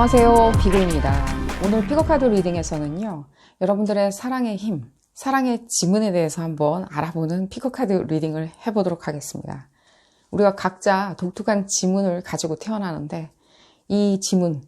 안녕하세요, 비구입니다. 오늘 픽업카드 리딩에서는요, 여러분들의 사랑의 힘, 사랑의 지문에 대해서 한번 알아보는 픽업카드 리딩을 해보도록 하겠습니다. 우리가 각자 독특한 지문을 가지고 태어나는데 이 지문,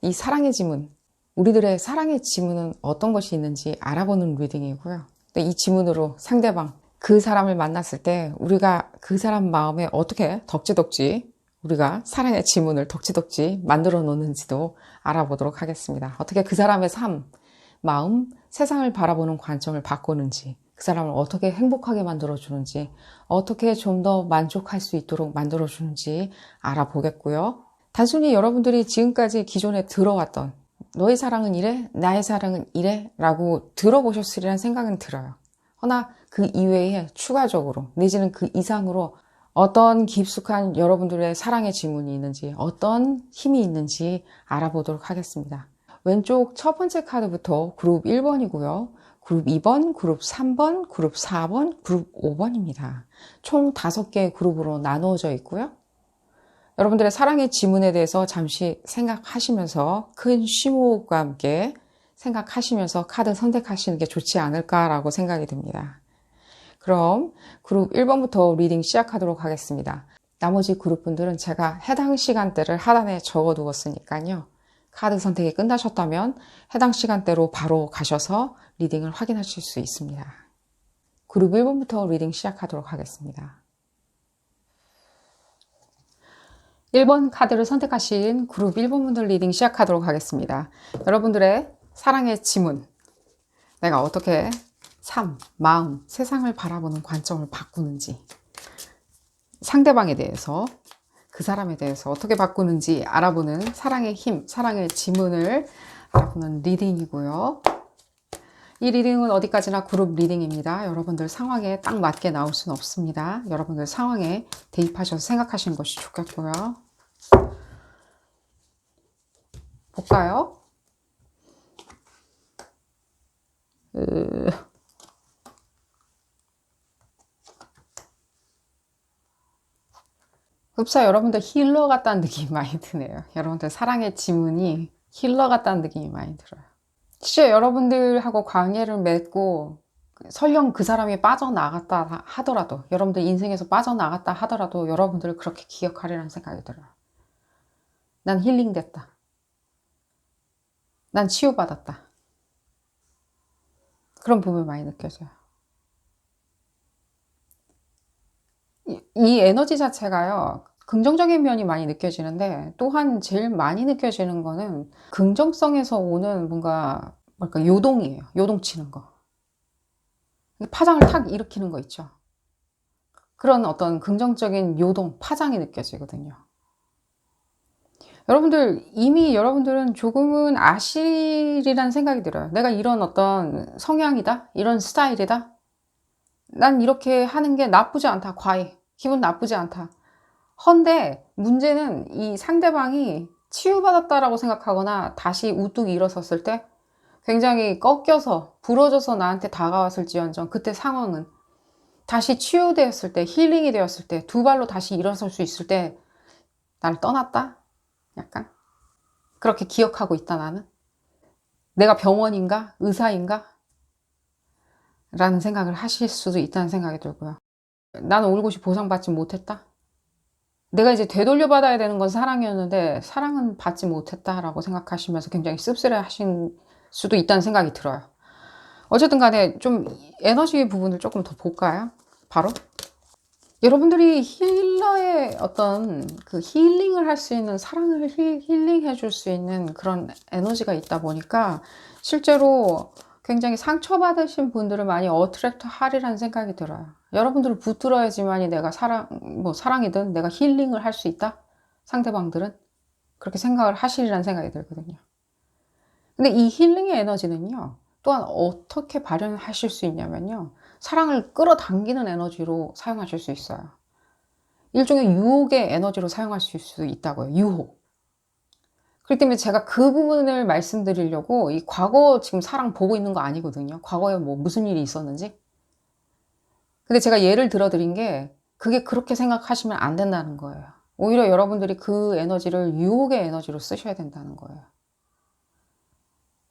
이 사랑의 지문, 우리들의 사랑의 지문은 어떤 것이 있는지 알아보는 리딩이고요. 이 지문으로 상대방, 그 사람을 만났을 때 우리가 그 사람 마음에 어떻게 덕지덕지 우리가 사랑의 지문을 덕지덕지 만들어 놓는지도 알아보도록 하겠습니다. 어떻게 그 사람의 삶, 마음, 세상을 바라보는 관점을 바꾸는지, 그 사람을 어떻게 행복하게 만들어주는지, 어떻게 좀 더 만족할 수 있도록 만들어주는지 알아보겠고요. 단순히 여러분들이 지금까지 기존에 들어왔던 너의 사랑은 이래, 나의 사랑은 이래 라고 들어보셨으리란 생각은 들어요. 허나 그 이외에 추가적으로 내지는 그 이상으로 어떤 깊숙한 여러분들의 사랑의 지문이 있는지, 어떤 힘이 있는지 알아보도록 하겠습니다. 왼쪽 첫 번째 카드부터 그룹 1번이고요. 그룹 2번, 그룹 3번, 그룹 4번, 그룹 5번입니다. 총 5개의 그룹으로 나누어져 있고요. 여러분들의 사랑의 지문에 대해서 잠시 생각하시면서 큰 심호흡과 함께 생각하시면서 카드 선택하시는 게 좋지 않을까라고 생각이 듭니다. 그럼 그룹 1번부터 리딩 시작하도록 하겠습니다. 나머지 그룹분들은 제가 해당 시간대를 하단에 적어두었으니까요. 카드 선택이 끝나셨다면 해당 시간대로 바로 가셔서 리딩을 확인하실 수 있습니다. 그룹 1번부터 리딩 시작하도록 하겠습니다. 1번 카드를 선택하신 그룹 1번분들 리딩 시작하도록 하겠습니다. 여러분들의 사랑의 지문, 내가 어떻게 삶, 마음, 세상을 바라보는 관점을 바꾸는지, 상대방에 대해서, 그 사람에 대해서 어떻게 바꾸는지 알아보는 사랑의 힘, 사랑의 지문을 알아보는 리딩이고요. 이 리딩은 어디까지나 그룹 리딩입니다. 여러분들 상황에 딱 맞게 나올 수는 없습니다. 여러분들 상황에 대입하셔서 생각하시는 것이 좋겠고요. 볼까요? 흡사 여러분들 힐러 같다는 느낌이 많이 드네요. 여러분들 사랑의 지문이 힐러 같다는 느낌이 많이 들어요. 진짜 여러분들하고 관계를 맺고 설령 그 사람이 빠져나갔다 하더라도, 여러분들 인생에서 빠져나갔다 하더라도 여러분들을 그렇게 기억하리라는 생각이 들어요. 난 힐링됐다. 난 치유받았다. 그런 부분이 많이 느껴져요. 이 에너지 자체가요, 긍정적인 면이 많이 느껴지는데, 또한 제일 많이 느껴지는 거는 긍정성에서 오는 뭔가 요동이에요. 요동치는 거. 파장을 탁 일으키는 거 있죠. 그런 어떤 긍정적인 요동, 파장이 느껴지거든요. 여러분들, 이미 여러분들은 조금은 아시리란 생각이 들어요. 내가 이런 어떤 성향이다? 이런 스타일이다? 난 이렇게 하는 게 나쁘지 않다. 과해. 기분 나쁘지 않다. 헌데 문제는 이 상대방이 치유받았다라고 생각하거나 다시 우뚝 일어섰을 때 굉장히 꺾여서 부러져서 나한테 다가왔을지언정 그때 상황은 다시 치유되었을 때, 힐링이 되었을 때, 두 발로 다시 일어설 수 있을 때 나를 떠났다? 약간 그렇게 기억하고 있다. 나는 내가 병원인가? 의사인가? 라는 생각을 하실 수도 있다는 생각이 들고요. 나는 올곧이 보상받지 못했다. 내가 이제 되돌려 받아야 되는 건 사랑이었는데 사랑은 받지 못했다라고 생각하시면서 굉장히 씁쓸해 하신 수도 있다는 생각이 들어요. 어쨌든 간에 좀 에너지 부분을 조금 더 볼까요? 바로 여러분들이 힐러의 어떤 그 힐링을 할 수 있는, 사랑을 힐링해 줄 수 있는 그런 에너지가 있다 보니까 실제로 굉장히 상처받으신 분들을 많이 어트랙트 하리라는 생각이 들어요. 여러분들을 붙들어야지만이 내가 사랑이든 내가 힐링을 할 수 있다? 상대방들은 그렇게 생각을 하시리라는 생각이 들거든요. 근데 이 힐링의 에너지는요, 또한 어떻게 발현하실 수 있냐면요, 사랑을 끌어당기는 에너지로 사용하실 수 있어요. 일종의 유혹의 에너지로 사용할 수 있다고요. 유혹. 그렇기 때문에 제가 그 부분을 말씀드리려고 이 과거 지금 사랑 보고 있는 거 아니거든요. 과거에 뭐 무슨 일이 있었는지. 근데 제가 예를 들어 드린 게 그게 그렇게 생각하시면 안 된다는 거예요. 오히려 여러분들이 그 에너지를 유혹의 에너지로 쓰셔야 된다는 거예요.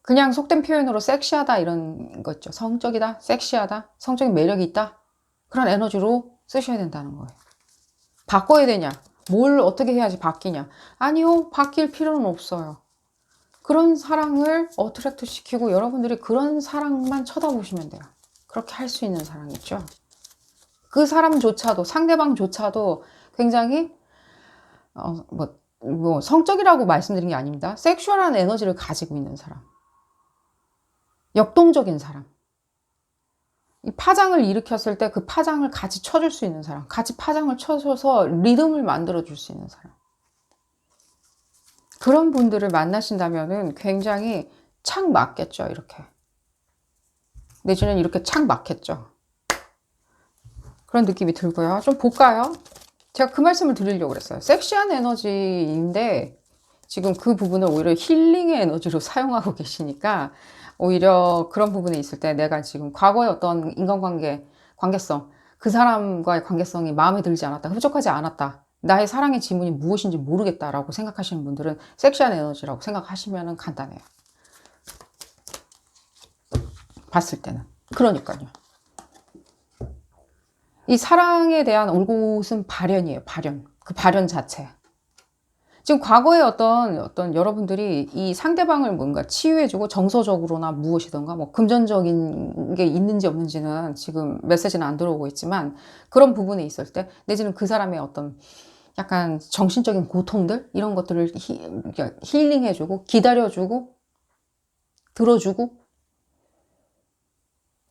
그냥 속된 표현으로 섹시하다 이런 거 있죠. 성적이다, 섹시하다, 성적인 매력이 있다. 그런 에너지로 쓰셔야 된다는 거예요. 바꿔야 되냐? 뭘 어떻게 해야지 바뀌냐? 아니요, 바뀔 필요는 없어요. 그런 사랑을 어트랙트 시키고 여러분들이 그런 사랑만 쳐다보시면 돼요. 그렇게 할 수 있는 사랑 있죠. 그 사람조차도, 상대방조차도 굉장히 성적이라고 말씀드린 게 아닙니다. 섹슈얼한 에너지를 가지고 있는 사람, 역동적인 사람, 이 파장을 일으켰을 때 그 파장을 같이 쳐줄 수 있는 사람, 같이 파장을 쳐줘서 리듬을 만들어 줄 수 있는 사람, 그런 분들을 만나신다면은 굉장히 착 맞겠죠. 이렇게 내지는 이렇게 착 맞겠죠. 그런 느낌이 들고요. 좀 볼까요? 제가 그 말씀을 드리려고 그랬어요. 섹시한 에너지인데 지금 그 부분을 오히려 힐링의 에너지로 사용하고 계시니까 오히려 그런 부분에 있을 때 내가 지금 과거의 어떤 인간관계, 관계성, 그 사람과의 관계성이 마음에 들지 않았다, 흡족하지 않았다, 나의 사랑의 지문이 무엇인지 모르겠다라고 생각하시는 분들은 섹시한 에너지라고 생각하시면 간단해요. 봤을 때는. 그러니까요. 이 사랑에 대한 올곧은 발현이에요. 발현. 그 발현 자체. 지금 과거에 어떤 여러분들이 이 상대방을 뭔가 치유해주고 정서적으로나 무엇이든가 뭐 금전적인 게 있는지 없는지는 지금 메시지는 안 들어오고 있지만 그런 부분에 있을 때 내지는 그 사람의 어떤 약간 정신적인 고통들 이런 것들을 힐링해주고 기다려주고 들어주고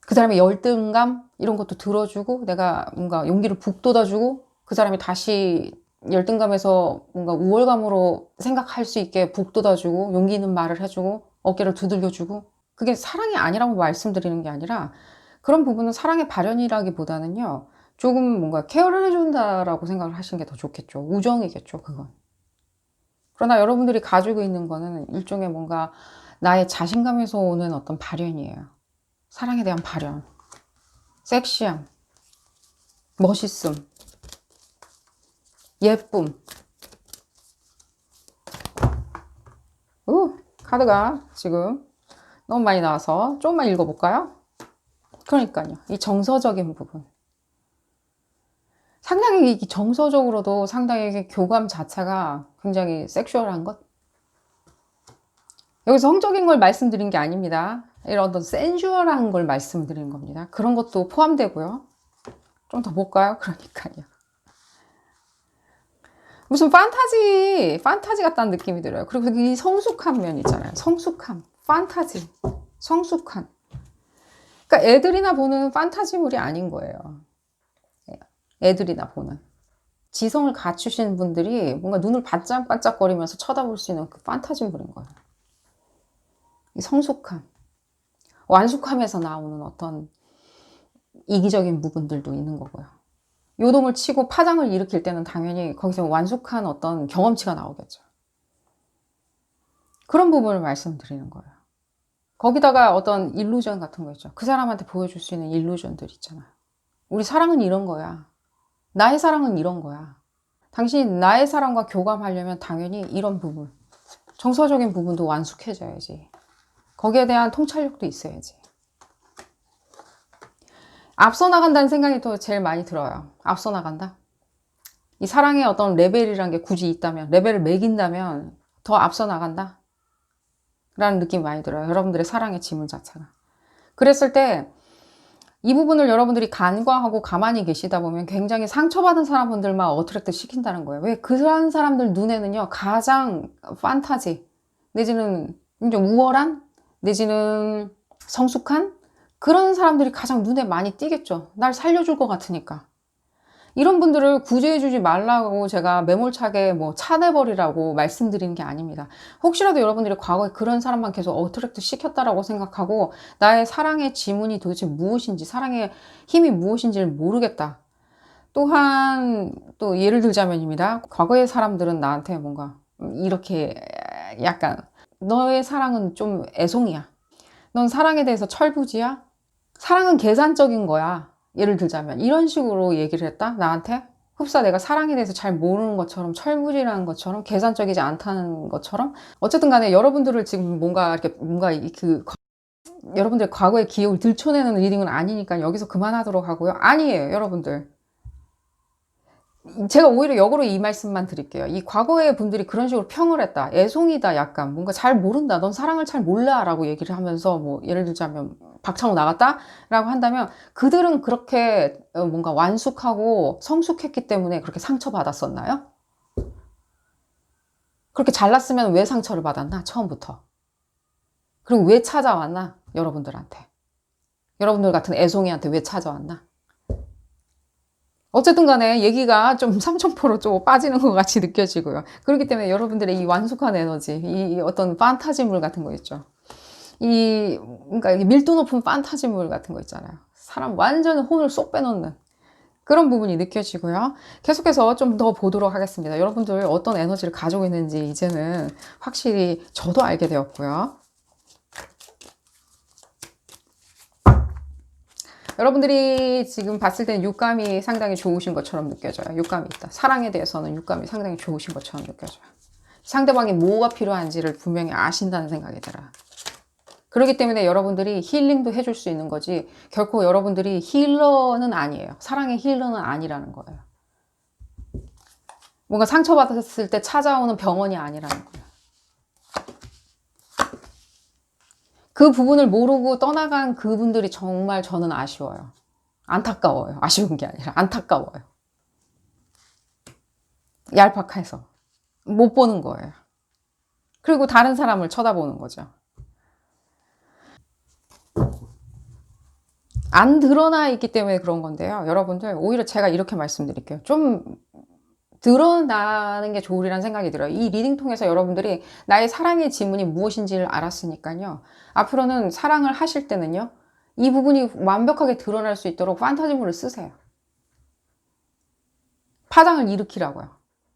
그 사람의 열등감 이런 것도 들어주고 내가 뭔가 용기를 북돋아주고 그 사람이 다시 열등감에서 뭔가 우월감으로 생각할 수 있게 북돋아주고 용기 있는 말을 해주고 어깨를 두들겨주고 그게 사랑이 아니라고 말씀드리는 게 아니라 그런 부분은 사랑의 발현이라기보다는요 조금 뭔가 케어를 해준다라고 생각을 하시는 게 더 좋겠죠. 우정이겠죠 그건. 그러나 여러분들이 가지고 있는 거는 일종의 뭔가 나의 자신감에서 오는 어떤 발현이에요. 사랑에 대한 발현, 섹시함, 멋있음, 예쁨. 카드가 지금 너무 많이 나와서 조금만 읽어볼까요? 그러니까요. 이 정서적인 부분. 상당히 정서적으로도 상당히 교감 자체가 굉장히 섹슈얼한 것. 여기서 성적인 걸 말씀드린 게 아닙니다. 이런 어떤 센슈얼한 걸 말씀드리는 겁니다. 그런 것도 포함되고요. 좀 더 볼까요? 그러니까요. 무슨 판타지 같다는 느낌이 들어요. 그리고 이 성숙한 면 있잖아요. 성숙함, 판타지, 성숙한. 그러니까 애들이나 보는 판타지물이 아닌 거예요. 애들이나 보는. 지성을 갖추신 분들이 뭔가 눈을 반짝반짝거리면서 쳐다볼 수 있는 그 판타지물인 거예요. 이 성숙함, 완숙함에서 나오는 어떤 이기적인 부분들도 있는 거고요. 요동을 치고 파장을 일으킬 때는 당연히 거기서 완숙한 어떤 경험치가 나오겠죠. 그런 부분을 말씀드리는 거예요. 거기다가 어떤 일루전 같은 거 있죠. 그 사람한테 보여줄 수 있는 일루전들 있잖아요. 우리 사랑은 이런 거야. 나의 사랑은 이런 거야. 당신이 나의 사랑과 교감하려면 당연히 이런 부분, 정서적인 부분도 완숙해져야지. 거기에 대한 통찰력도 있어야지. 앞서 나간다는 생각이 또 제일 많이 들어요. 앞서 나간다? 이 사랑의 어떤 레벨이란 게 굳이 있다면, 레벨을 매긴다면 더 앞서 나간다? 라는 느낌이 많이 들어요. 여러분들의 사랑의 지문 자체가. 그랬을 때 이 부분을 여러분들이 간과하고 가만히 계시다 보면 굉장히 상처받은 사람들만 어트랙트 시킨다는 거예요. 왜? 그런 사람들 눈에는요, 가장 판타지, 내지는 굉장히 우월한, 내지는 성숙한 그런 사람들이 가장 눈에 많이 띄겠죠. 날 살려줄 것 같으니까. 이런 분들을 구제해주지 말라고 제가 매몰차게 뭐 차내버리라고 말씀드리는 게 아닙니다. 혹시라도 여러분들이 과거에 그런 사람만 계속 어트랙트 시켰다라고 생각하고 나의 사랑의 지문이 도대체 무엇인지, 사랑의 힘이 무엇인지를 모르겠다. 또한 또 예를 들자면입니다. 과거의 사람들은 나한테 뭔가 이렇게 약간 너의 사랑은 좀 애송이야. 넌 사랑에 대해서 철부지야? 사랑은 계산적인 거야. 예를 들자면 이런 식으로 얘기를 했다 나한테. 흡사 내가 사랑에 대해서 잘 모르는 것처럼, 철부지라는 것처럼, 계산적이지 않다는 것처럼, 어쨌든 간에 여러분들을 지금 뭔가 이렇게 여러분들 과거의 기억을 들춰내는 리딩은 아니니까 여기서 그만하도록 하고요. 아니에요, 여러분들. 제가 오히려 역으로 이 말씀만 드릴게요. 이 과거의 분들이 그런 식으로 평을 했다. 애송이다, 약간. 뭔가 잘 모른다. 넌 사랑을 잘 몰라. 라고 얘기를 하면서, 뭐, 예를 들자면, 박차고 나갔다? 라고 한다면, 그들은 그렇게 뭔가 완숙하고 성숙했기 때문에 그렇게 상처받았었나요? 그렇게 잘났으면 왜 상처를 받았나? 처음부터. 그리고 왜 찾아왔나? 여러분들한테. 여러분들 같은 애송이한테 왜 찾아왔나? 어쨌든 간에 얘기가 좀 삼천포로 좀 빠지는 것 같이 느껴지고요. 그렇기 때문에 여러분들의 이 완숙한 에너지, 이 어떤 판타지물 같은 거 있죠. 그러니까 밀도 높은 판타지물 같은 거 있잖아요. 사람 완전 혼을 쏙 빼놓는 그런 부분이 느껴지고요. 계속해서 좀 더 보도록 하겠습니다. 여러분들 어떤 에너지를 가지고 있는지 이제는 확실히 저도 알게 되었고요. 여러분들이 지금 봤을 때는 육감이 상당히 좋으신 것처럼 느껴져요. 육감이 있다. 사랑에 대해서는 육감이 상당히 좋으신 것처럼 느껴져요. 상대방이 뭐가 필요한지를 분명히 아신다는 생각이 들어요. 그렇기 때문에 여러분들이 힐링도 해줄 수 있는 거지, 결코 여러분들이 힐러는 아니에요. 사랑의 힐러는 아니라는 거예요. 뭔가 상처받았을 때 찾아오는 병원이 아니라는 거예요. 그 부분을 모르고 떠나간 그분들이 정말 저는 아쉬워요. 안타까워요. 아쉬운 게 아니라 안타까워요. 얄팍해서 못 보는 거예요. 그리고 다른 사람을 쳐다보는 거죠. 안 드러나 있기 때문에 그런 건데요. 여러분들 오히려 제가 이렇게 말씀드릴게요. 좀 드러나는 게 좋으리란 생각이 들어요. 이 리딩 통해서 여러분들이 나의 사랑의 지문이 무엇인지를 알았으니까요. 앞으로는 사랑을 하실 때는요. 이 부분이 완벽하게 드러날 수 있도록 판타지물을 쓰세요. 파장을 일으키라고요.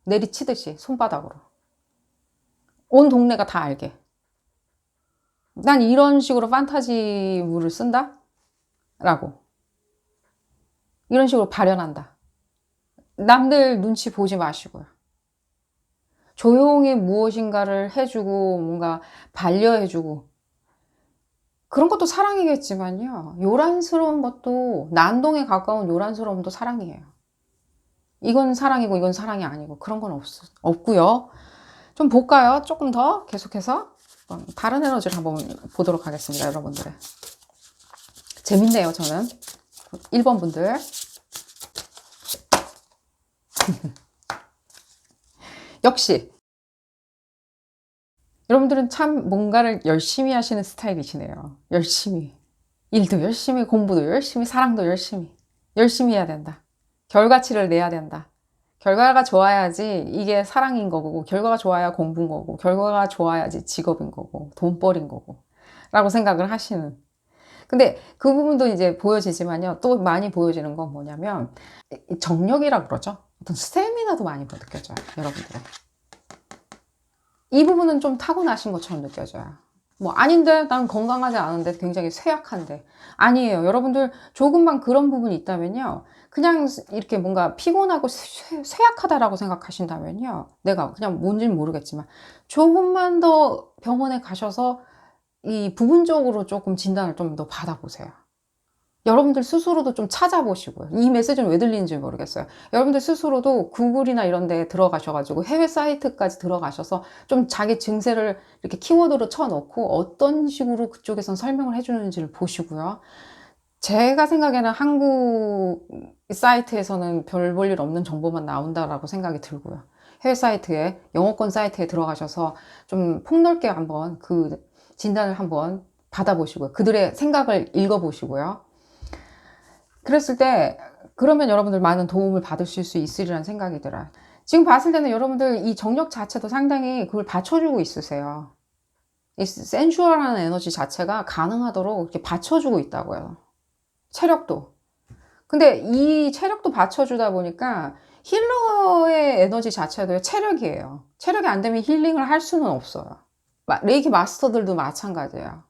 내리치듯이 손바닥으로. 온 동네가 다 알게. 난 이런 식으로 판타지물을 쓴다? 라고. 이런 식으로 발현한다. 남들 눈치 보지 마시고요. 조용히 무엇인가를 해주고 뭔가 반려해주고 그런 것도 사랑이겠지만요. 요란스러운 것도, 난동에 가까운 요란스러움도 사랑이에요. 이건 사랑이고 이건 사랑이 아니고 그런 건 없고요. 좀 볼까요? 조금 더 계속해서 다른 에너지를 한번 보도록 하겠습니다. 여러분들의. 재밌네요. 저는 1번 분들 역시 여러분들은 참 뭔가를 열심히 하시는 스타일이시네요. 열심히. 일도 열심히, 공부도 열심히, 사랑도 열심히 해야 된다. 결과치를 내야 된다. 결과가 좋아야지 이게 사랑인 거고, 결과가 좋아야 공부인 거고, 결과가 좋아야지 직업인 거고, 돈벌인 거고, 라고 생각을 하시는. 근데 그 부분도 이제 보여지지만요. 또 많이 보여지는 건 뭐냐면, 정력이라 그러죠. 어떤 스태미나도 많이 느껴져요. 여러분들은. 이 부분은 좀 타고나신 것처럼 느껴져요. 뭐 아닌데 난 건강하지 않은데 굉장히 쇠약한데 아니에요. 여러분들 조금만 그런 부분이 있다면요. 그냥 이렇게 뭔가 피곤하고 쇠약하다라고 생각하신다면요. 내가 그냥 뭔지는 모르겠지만 조금만 더 병원에 가셔서 이 부분적으로 조금 진단을 좀 더 받아보세요. 여러분들 스스로도 좀 찾아보시고요. 이 메시지는 왜 들리는지 모르겠어요. 여러분들 스스로도 구글이나 이런 데 들어가셔가지고 해외 사이트까지 들어가셔서 좀 자기 증세를 이렇게 키워드로 쳐놓고 어떤 식으로 그쪽에선 설명을 해주는지를 보시고요. 제가 생각에는 한국 사이트에서는 별 볼 일 없는 정보만 나온다라고 생각이 들고요. 해외 사이트에, 영어권 사이트에 들어가셔서 좀 폭넓게 한번 그 진단을 한번 받아보시고요. 그들의 생각을 읽어보시고요. 그랬을 때 그러면 여러분들 많은 도움을 받으실 수 있으리라는 생각이 들어요. 지금 봤을 때는 여러분들 이 정력 자체도 상당히 그걸 받쳐주고 있으세요. 이 센슈얼한 에너지 자체가 가능하도록 이렇게 받쳐주고 있다고요. 체력도. 근데 이 체력도 받쳐주다 보니까 힐러의 에너지 자체도 체력이에요. 체력이 안 되면 힐링을 할 수는 없어요. 레이키 마스터들도 마찬가지예요.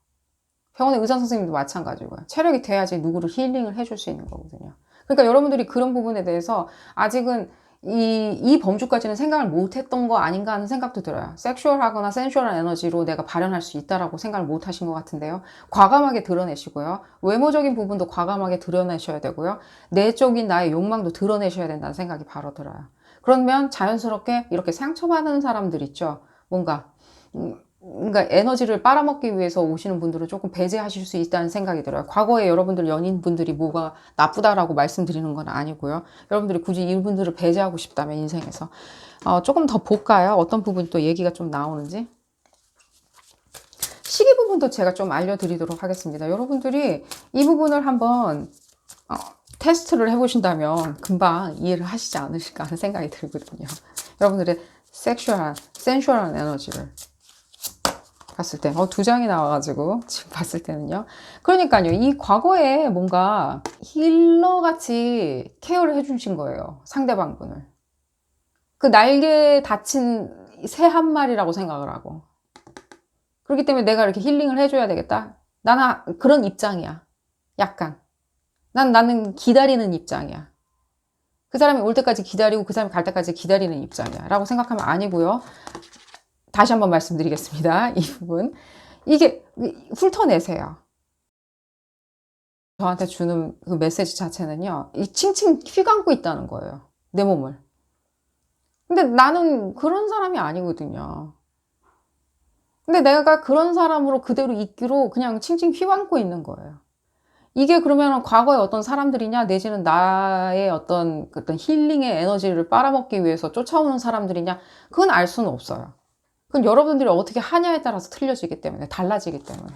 병원의 의사 선생님도 마찬가지고요. 체력이 돼야지 누구를 힐링을 해줄 수 있는 거거든요. 그러니까 여러분들이 그런 부분에 대해서 아직은 이 범주까지는 생각을 못했던 거 아닌가 하는 생각도 들어요. 섹슈얼하거나 센슈얼한 에너지로 내가 발현할 수 있다라고 생각을 못 하신 것 같은데요. 과감하게 드러내시고요. 외모적인 부분도 과감하게 드러내셔야 되고요. 내적인 나의 욕망도 드러내셔야 된다는 생각이 바로 들어요. 그러면 자연스럽게 이렇게 상처받는 사람들 있죠. 뭔가 에너지를 빨아먹기 위해서 오시는 분들은 조금 배제하실 수 있다는 생각이 들어요. 과거에 여러분들 연인분들이 뭐가 나쁘다라고 말씀드리는 건 아니고요. 여러분들이 굳이 이분들을 배제하고 싶다면 인생에서 조금 더 볼까요? 어떤 부분이 또 얘기가 좀 나오는지. 시기 부분도 제가 좀 알려드리도록 하겠습니다. 여러분들이 이 부분을 한번 테스트를 해보신다면 금방 이해를 하시지 않으실까 하는 생각이 들거든요. 여러분들의 센슈얼한 에너지를 봤을 때, 두 장이 나와가지고, 지금 봤을 때는요. 그러니까요, 이 과거에 뭔가 힐러같이 케어를 해주신 거예요. 상대방분을. 그 날개 다친 새 한 마리라고 생각을 하고. 그렇기 때문에 내가 이렇게 힐링을 해줘야 되겠다? 나는 그런 입장이야. 약간. 나는 기다리는 입장이야. 그 사람이 올 때까지 기다리고 그 사람이 갈 때까지 기다리는 입장이야. 라고 생각하면 아니고요. 다시 한번 말씀드리겠습니다. 이 부분. 이게 훑어내세요. 저한테 주는 그 메시지 자체는요. 이 칭칭 휘감고 있다는 거예요. 내 몸을. 근데 나는 그런 사람이 아니거든요. 근데 내가 그런 사람으로 그대로 있기로 그냥 칭칭 휘감고 있는 거예요. 이게 그러면 과거의 어떤 사람들이냐, 내지는 나의 어떤 힐링의 에너지를 빨아먹기 위해서 쫓아오는 사람들이냐, 그건 알 수는 없어요. 그건 여러분들이 어떻게 하냐에 따라서 틀려지기 때문에, 달라지기 때문에.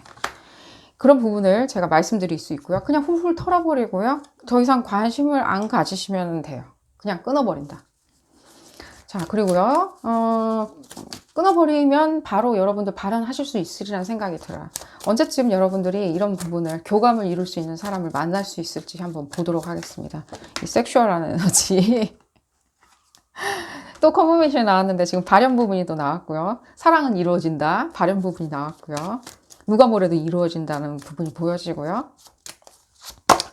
그런 부분을 제가 말씀드릴 수 있고요. 그냥 훌훌 털어버리고요. 더 이상 관심을 안 가지시면 돼요. 그냥 끊어버린다. 자, 그리고요. 끊어버리면 바로 여러분들 발현하실 수 있으리라는 생각이 들어요. 언제쯤 여러분들이 이런 부분을, 교감을 이룰 수 있는 사람을 만날 수 있을지 한번 보도록 하겠습니다. 이 섹슈얼한 에너지. 또 컨퍼메이션이 나왔는데 지금 발현 부분이 또 나왔고요. 사랑은 이루어진다. 발현 부분이 나왔고요. 누가 뭐래도 이루어진다는 부분이 보여지고요.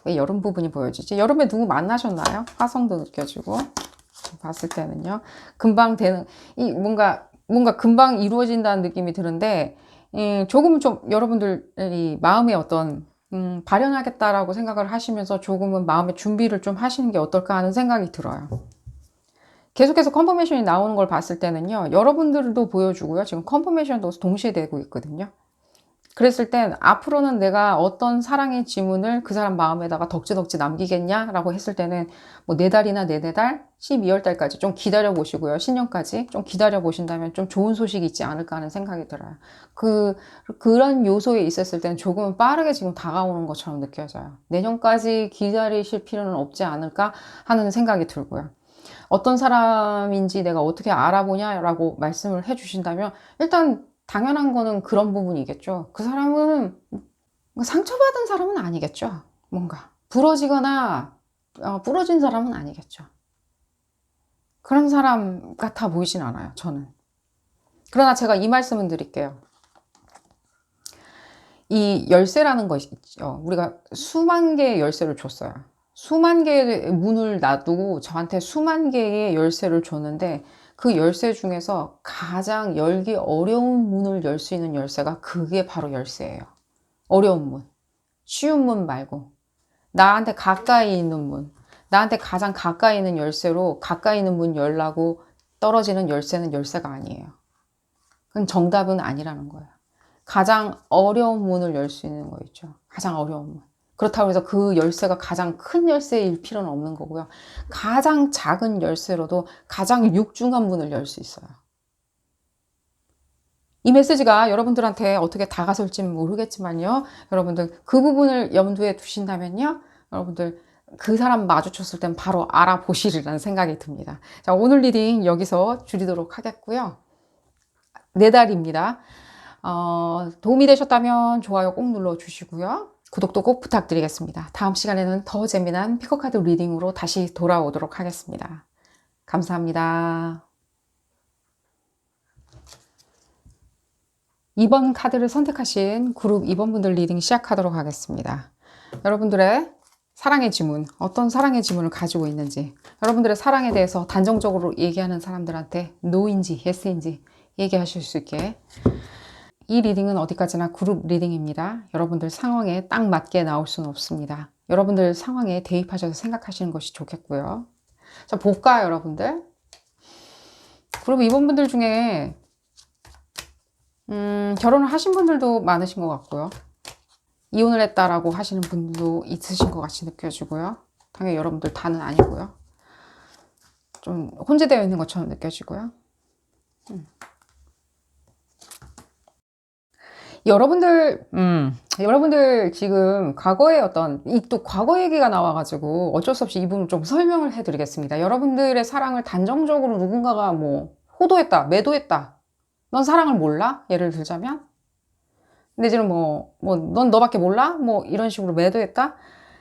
왜 여름 부분이 보여지지? 여름에 누구 만나셨나요? 화성도 느껴지고. 봤을 때는요. 금방 되는, 뭔가 금방 이루어진다는 느낌이 드는데, 조금 좀 여러분들이 마음의 어떤, 발현하겠다라고 생각을 하시면서 조금은 마음의 준비를 좀 하시는 게 어떨까 하는 생각이 들어요. 계속해서 컨퍼메이션이 나오는 걸 봤을 때는요. 여러분들도 보여주고요. 지금 컨퍼메이션도 동시에 되고 있거든요. 그랬을 땐 앞으로는 내가 어떤 사랑의 지문을 그 사람 마음에다가 덕지덕지 남기겠냐라고 했을 때는 뭐 4달이나 4달, 12월 달까지 좀 기다려 보시고요. 신년까지 좀 기다려 보신다면 좀 좋은 소식이 있지 않을까 하는 생각이 들어요. 그런 요소에 있었을 때는 조금은 빠르게 지금 다가오는 것처럼 느껴져요. 내년까지 기다리실 필요는 없지 않을까 하는 생각이 들고요. 어떤 사람인지 내가 어떻게 알아보냐라고 말씀을 해주신다면 일단 당연한 거는 그런 부분이겠죠. 그 사람은 상처받은 사람은 아니겠죠. 뭔가 부러지거나 부러진 사람은 아니겠죠. 그런 사람 같아 보이진 않아요. 저는. 그러나 제가 이 말씀은 드릴게요. 이 열쇠라는 것이 있죠. 우리가 수만 개의 열쇠를 줬어요. 수만 개의 문을 놔두고 저한테 수만 개의 열쇠를 줬는데 그 열쇠 중에서 가장 열기 어려운 문을 열 수 있는 열쇠가 그게 바로 열쇠예요. 어려운 문. 쉬운 문 말고. 나한테 가까이 있는 문. 나한테 가장 가까이 있는 열쇠로 가까이 있는 문 열라고 떨어지는 열쇠는 열쇠가 아니에요. 그건 정답은 아니라는 거예요. 가장 어려운 문을 열 수 있는 거 있죠. 가장 어려운 문. 그렇다고 해서 그 열쇠가 가장 큰 열쇠일 필요는 없는 거고요. 가장 작은 열쇠로도 가장 육중한 문을 열 수 있어요. 이 메시지가 여러분들한테 어떻게 다가설지는 모르겠지만요. 여러분들 그 부분을 염두에 두신다면요. 여러분들 그 사람 마주쳤을 땐 바로 알아보시리라는 생각이 듭니다. 자, 오늘 리딩 여기서 줄이도록 하겠고요. 4달입니다. 도움이 되셨다면 좋아요 꼭 눌러주시고요. 구독도 꼭 부탁드리겠습니다. 다음 시간에는 더 재미난 피커카드 리딩으로 다시 돌아오도록 하겠습니다. 감사합니다. 2번 카드를 선택하신 그룹 2번 분들 리딩 시작하도록 하겠습니다. 여러분들의 사랑의 지문, 어떤 사랑의 지문을 가지고 있는지, 여러분들의 사랑에 대해서 단정적으로 얘기하는 사람들한테 노인지 예스인지 얘기하실 수 있게. 이 리딩은 어디까지나 그룹 리딩입니다. 여러분들 상황에 딱 맞게 나올 수는 없습니다. 여러분들 상황에 대입하셔서 생각하시는 것이 좋겠고요. 자, 볼까요, 여러분들? 그리고 이번 분들 중에 결혼을 하신 분들도 많으신 것 같고요. 이혼을 했다라고 하시는 분도 있으신 것 같이 느껴지고요. 당연히 여러분들 다는 아니고요. 좀 혼재되어 있는 것처럼 느껴지고요. 여러분들 지금 과거에 또 과거 얘기가 나와가지고 어쩔 수 없이 이 부분 좀 설명을 해드리겠습니다. 여러분들의 사랑을 단정적으로 누군가가 뭐 호도했다, 매도했다. 넌 사랑을 몰라? 예를 들자면. 내지는 넌 너밖에 몰라? 뭐 이런 식으로 매도했다?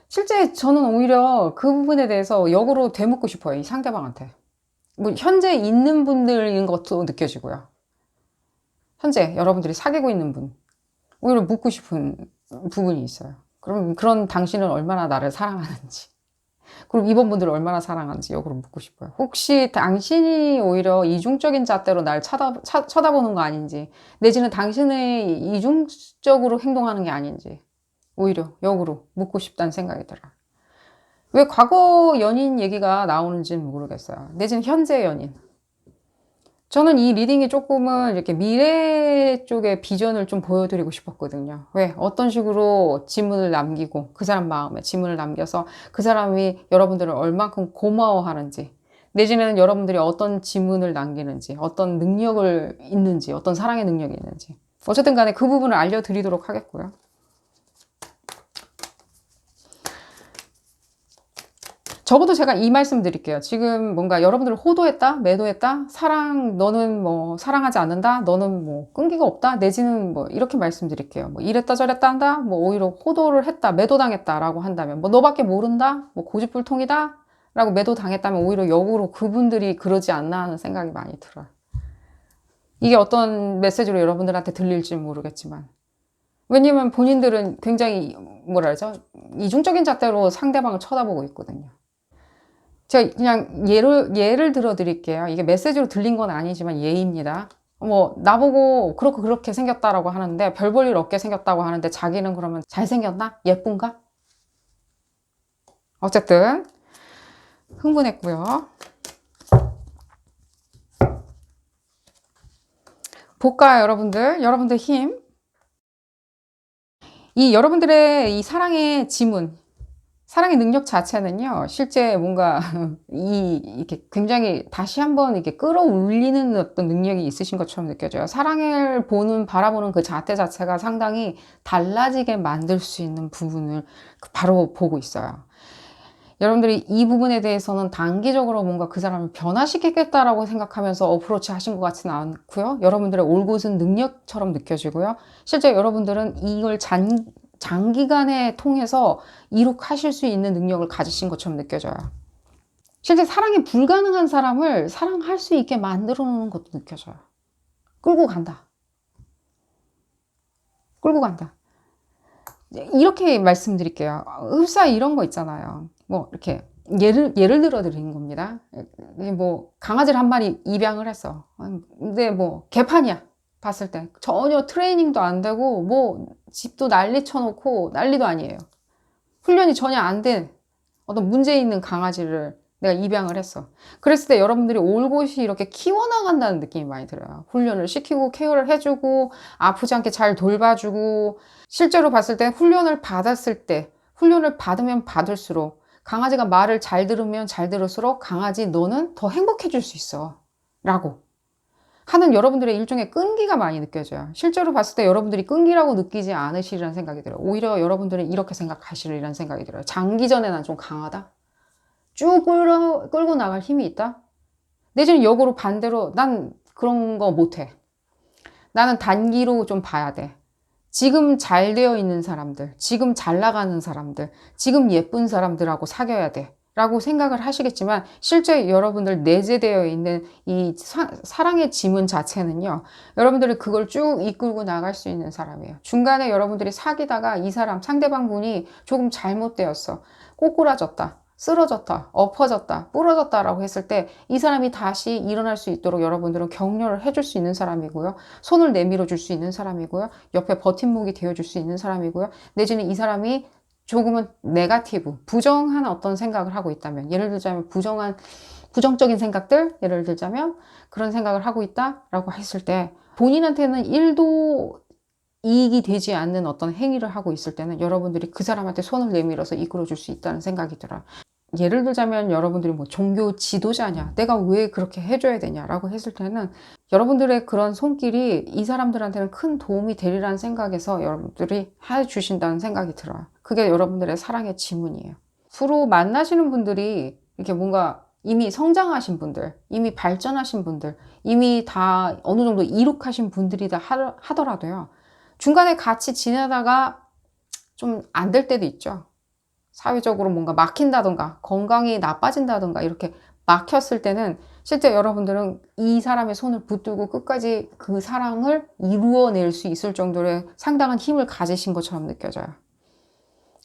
실제 저는 오히려 그 부분에 대해서 역으로 되묻고 싶어요. 이 상대방한테. 뭐 현재 있는 분들인 것도 느껴지고요. 현재 여러분들이 사귀고 있는 분. 오히려 묻고 싶은 부분이 있어요. 그럼 그런 당신은 얼마나 나를 사랑하는지, 그리고 이번 분들을 얼마나 사랑하는지 역으로 묻고 싶어요. 혹시 당신이 오히려 이중적인 잣대로 날 쳐다보는 거 아닌지, 내지는 당신의 이중적으로 행동하는 게 아닌지 오히려 역으로 묻고 싶다는 생각이 들어요. 왜 과거 연인 얘기가 나오는지는 모르겠어요. 내지는 현재 연인. 저는 이 리딩이 조금은 이렇게 미래 쪽의 비전을 좀 보여드리고 싶었거든요. 왜? 어떤 식으로 지문을 남기고 그 사람 마음에 지문을 남겨서 그 사람이 여러분들을 얼만큼 고마워하는지, 내지는 여러분들이 어떤 지문을 남기는지, 어떤 능력을 있는지, 어떤 사랑의 능력이 있는지, 어쨌든 간에 그 부분을 알려드리도록 하겠고요. 적어도 제가 이 말씀 드릴게요. 지금 뭔가 여러분들을 호도했다, 매도했다, 너는 뭐 사랑하지 않는다, 너는 뭐 끈기가 없다, 내지는 뭐 이렇게 말씀드릴게요. 뭐 이랬다 저랬다 한다, 뭐 오히려 호도를 했다, 매도당했다라고 한다면, 뭐 너밖에 모른다, 뭐 고집불통이다 라고 매도당했다면 오히려 역으로 그분들이 그러지 않나 하는 생각이 많이 들어요. 이게 어떤 메시지로 여러분들한테 들릴지 모르겠지만, 왜냐면 본인들은 굉장히 뭐라 그러죠? 이중적인 잣대로 상대방을 쳐다보고 있거든요. 제가 그냥 예를 들어 드릴게요. 이게 메시지로 들린 건 아니지만 예입니다. 뭐 나보고 그렇게 생겼다라고 하는데, 별 볼 일 없게 생겼다고 하는데 자기는 그러면 잘생겼나? 예쁜가? 어쨌든 흥분했고요. 볼까요, 여러분들? 여러분들 힘. 이 여러분들의 이 사랑의 지문, 사랑의 능력 자체는요, 실제 뭔가 이렇게 굉장히 다시 한번 이렇게 끌어올리는 어떤 능력이 있으신 것처럼 느껴져요. 사랑을 바라보는 그 잣대 자체가 상당히 달라지게 만들 수 있는 부분을 바로 보고 있어요. 여러분들이 이 부분에 대해서는 단기적으로 뭔가 그 사람을 변화시키겠다라고 생각하면서 어프로치 하신 것 같지는 않고요. 여러분들의 올곧은 능력처럼 느껴지고요. 실제 여러분들은 이걸 장기간에 통해서 이룩하실 수 있는 능력을 가지신 것처럼 느껴져요. 실제 사랑이 불가능한 사람을 사랑할 수 있게 만들어 놓는 것도 느껴져요. 끌고 간다. 끌고 간다. 이렇게 말씀드릴게요. 흡사 이런 거 있잖아요. 뭐 이렇게 예를 들어 드리는 겁니다. 뭐 강아지를 한 마리 입양을 했어. 근데 뭐 개판이야. 봤을 때 전혀 트레이닝도 안 되고 뭐 집도 난리 쳐놓고 난리도 아니에요. 훈련이 전혀 안 된 어떤 문제 있는 강아지를 내가 입양을 했어. 그랬을 때 여러분들이 올곧이 이렇게 키워나간다는 느낌이 많이 들어요. 훈련을 시키고 케어를 해주고 아프지 않게 잘 돌봐주고, 실제로 봤을 때 훈련을 받으면 받을수록, 강아지가 말을 잘 들으면 잘 들을수록 강아지 너는 더 행복해질 수 있어 라고 하는 여러분들의 일종의 끈기가 많이 느껴져요. 실제로 봤을 때 여러분들이 끈기라고 느끼지 않으시리라는 생각이 들어요. 오히려 여러분들은 이렇게 생각하시리라는 생각이 들어요. 장기전에 난 좀 강하다? 쭉 끌고 나갈 힘이 있다? 내지는 역으로 반대로 난 그런 거 못해. 나는 단기로 좀 봐야 돼. 지금 잘 되어 있는 사람들, 지금 잘 나가는 사람들, 지금 예쁜 사람들하고 사귀어야 돼 라고 생각을 하시겠지만 실제 여러분들 내재되어 있는 이 사랑의 지문 자체는요. 여러분들이 그걸 쭉 이끌고 나갈 수 있는 사람이에요. 중간에 여러분들이 사귀다가 이 사람 상대방 분이 조금 잘못되었어. 꼬꾸라졌다. 쓰러졌다. 엎어졌다. 부러졌다 라고 했을 때 이 사람이 다시 일어날 수 있도록 여러분들은 격려를 해줄 수 있는 사람이고요. 손을 내밀어 줄 수 있는 사람이고요. 옆에 버팀목이 되어줄 수 있는 사람이고요. 내지는 이 사람이 조금은 네가티브, 부정한 어떤 생각을 하고 있다면, 예를 들자면 부정적인 생각들, 예를 들자면 그런 생각을 하고 있다라고 했을 때 본인한테는 1도 이익이 되지 않는 어떤 행위를 하고 있을 때는 여러분들이 그 사람한테 손을 내밀어서 이끌어줄 수 있다는 생각이 들어요. 예를 들자면 여러분들이 뭐 종교 지도자냐, 내가 왜 그렇게 해줘야 되냐라고 했을 때는 여러분들의 그런 손길이 이 사람들한테는 큰 도움이 되리라는 생각에서 여러분들이 해주신다는 생각이 들어요. 그게 여러분들의 사랑의 지문이에요. 서로 만나시는 분들이 이렇게 뭔가 이미 성장하신 분들, 이미 발전하신 분들, 이미 다 어느 정도 이룩하신 분들이다 하더라도요. 중간에 같이 지내다가 좀 안 될 때도 있죠. 사회적으로 뭔가 막힌다던가 건강이 나빠진다던가 이렇게 막혔을 때는 실제 여러분들은 이 사람의 손을 붙들고 끝까지 그 사랑을 이루어낼 수 있을 정도의 상당한 힘을 가지신 것처럼 느껴져요.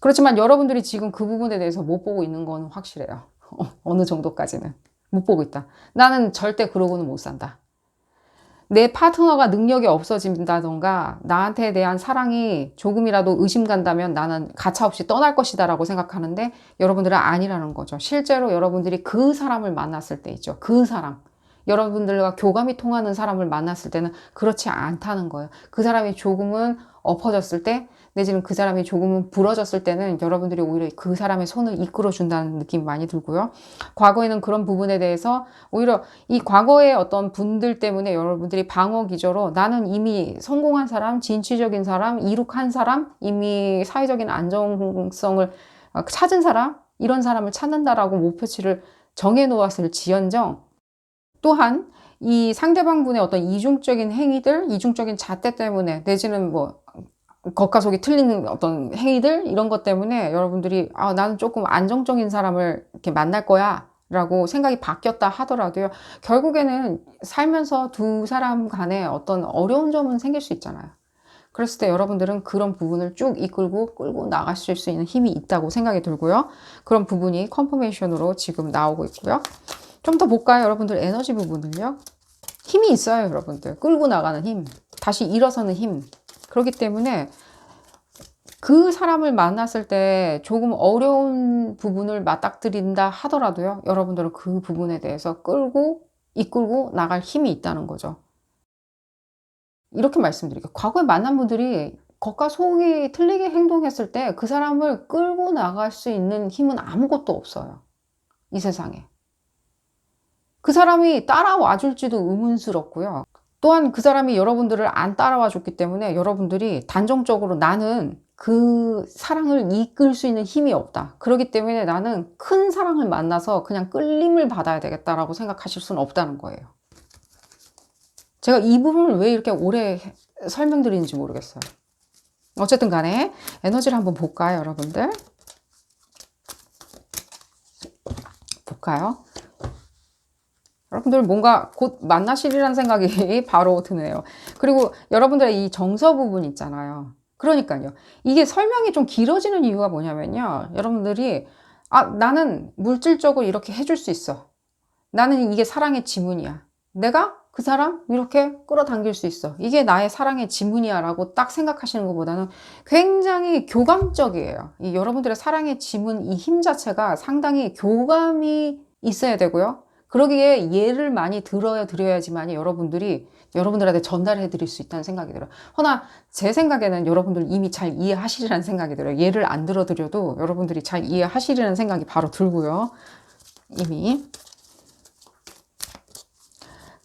그렇지만 여러분들이 지금 그 부분에 대해서 못 보고 있는 건 확실해요. 어느 정도까지는 못 보고 있다. 나는 절대 그러고는 못 산다. 내 파트너가 능력이 없어진다던가 나한테 대한 사랑이 조금이라도 의심 간다면 나는 가차없이 떠날 것이다 라고 생각하는데 여러분들은 아니라는 거죠. 실제로 여러분들이 그 사람을 만났을 때 있죠. 그 사람. 여러분들과 교감이 통하는 사람을 만났을 때는 그렇지 않다는 거예요. 그 사람이 조금은 엎어졌을 때 내지는 그 사람이 조금은 부러졌을 때는 여러분들이 오히려 그 사람의 손을 이끌어 준다는 느낌이 많이 들고요. 과거에는 그런 부분에 대해서 오히려 이 과거의 어떤 분들 때문에 여러분들이 방어 기조로 나는 이미 성공한 사람, 진취적인 사람, 이룩한 사람, 이미 사회적인 안정성을 찾은 사람, 이런 사람을 찾는다라고 목표치를 정해 놓았을 지연정 또한 이 상대방 분의 어떤 이중적인 행위들, 이중적인 잣대 때문에 내지는 뭐 겉과 속이 틀린 어떤 행위들 이런 것 때문에 여러분들이 나는 조금 안정적인 사람을 이렇게 만날 거야 라고 생각이 바뀌었다 하더라도요. 결국에는 살면서 두 사람 간에 어떤 어려운 점은 생길 수 있잖아요. 그랬을 때 여러분들은 그런 부분을 쭉 이끌고 끌고 나가실 수 있는 힘이 있다고 생각이 들고요. 그런 부분이 컨퍼메이션으로 지금 나오고 있고요. 좀 더 볼까요? 여러분들 에너지 부분을요. 힘이 있어요. 여러분들. 끌고 나가는 힘. 다시 일어서는 힘. 그렇기 때문에 그 사람을 만났을 때 조금 어려운 부분을 맞닥뜨린다 하더라도요. 여러분들은 그 부분에 대해서 이끌고 나갈 힘이 있다는 거죠. 이렇게 말씀드릴게요. 과거에 만난 분들이 겉과 속이 틀리게 행동했을 때 그 사람을 끌고 나갈 수 있는 힘은 아무것도 없어요. 이 세상에. 그 사람이 따라와 줄지도 의문스럽고요. 또한 그 사람이 여러분들을 안 따라와 줬기 때문에 여러분들이 단정적으로 나는 그 사랑을 이끌 수 있는 힘이 없다. 그렇기 때문에 나는 큰 사랑을 만나서 그냥 끌림을 받아야 되겠다라고 생각하실 수는 없다는 거예요. 제가 이 부분을 왜 이렇게 오래 설명드리는지 모르겠어요. 어쨌든 간에 에너지를 한번 볼까요, 여러분들? 볼까요? 여러분들 뭔가 곧 만나시리라는 생각이 바로 드네요. 그리고 여러분들의 이 정서 부분 있잖아요. 그러니까요. 이게 설명이 좀 길어지는 이유가 뭐냐면요. 여러분들이 나는 물질적으로 이렇게 해줄 수 있어. 나는 이게 사랑의 지문이야. 내가 그 사람 이렇게 끌어당길 수 있어. 이게 나의 사랑의 지문이야 라고 딱 생각하시는 것보다는 굉장히 교감적이에요. 이 여러분들의 사랑의 지문 이 힘 자체가 상당히 교감이 있어야 되고요. 그러기에 예를 많이 드려야지만이 여러분들한테 전달해 드릴 수 있다는 생각이 들어요. 허나 제 생각에는 여러분들 이미 잘 이해하시리라는 생각이 들어요. 예를 안 들어드려도 여러분들이 잘 이해하시리라는 생각이 바로 들고요. 이미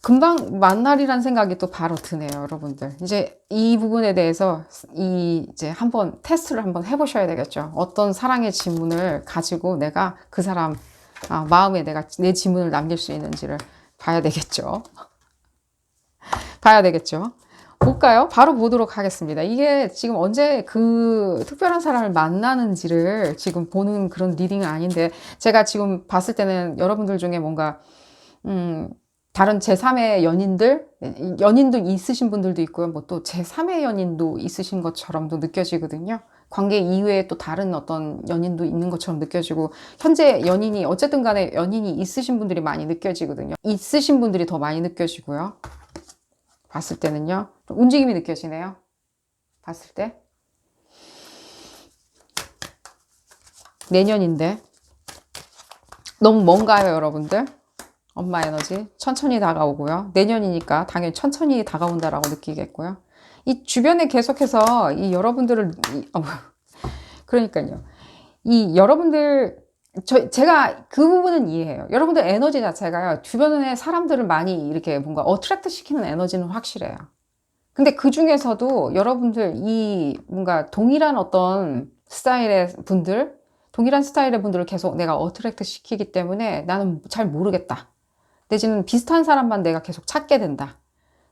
금방 만날이라는 생각이 또 바로 드네요, 여러분들. 이제 이 부분에 대해서 이제 한번 테스트를 한번 해보셔야 되겠죠. 어떤 사랑의 지문을 가지고 내가 그 사람 마음에 내가 내 지문을 남길 수 있는지를 봐야 되겠죠. 봐야 되겠죠. 볼까요? 바로 보도록 하겠습니다. 이게 지금 언제 그 특별한 사람을 만나는지를 지금 보는 그런 리딩은 아닌데, 제가 지금 봤을 때는 여러분들 중에 뭔가 다른 제3의 연인도 있으신 분들도 있고요. 뭐 또 제3의 연인도 있으신 것처럼도 느껴지거든요. 관계 이외에 또 다른 어떤 연인도 있는 것처럼 느껴지고, 현재 연인이 어쨌든 간에 연인이 있으신 분들이 많이 느껴지거든요. 있으신 분들이 더 많이 느껴지고요. 봤을 때는요. 좀 움직임이 느껴지네요. 봤을 때. 내년인데 너무 먼가요, 여러분들? 엄마 에너지 천천히 다가오고요. 내년이니까 당연히 천천히 다가온다라고 느끼겠고요. 이 주변에 계속해서 이 여러분들을 그러니까요. 이 여러분들 제가 그 부분은 이해해요. 여러분들 에너지 자체가요. 주변에 사람들을 많이 이렇게 뭔가 어트랙트 시키는 에너지는 확실해요. 근데 그 중에서도 여러분들 이 뭔가 동일한 어떤 스타일의 분들, 동일한 스타일의 분들을 계속 내가 어트랙트 시키기 때문에 나는 잘 모르겠다. 내지는 비슷한 사람만 내가 계속 찾게 된다.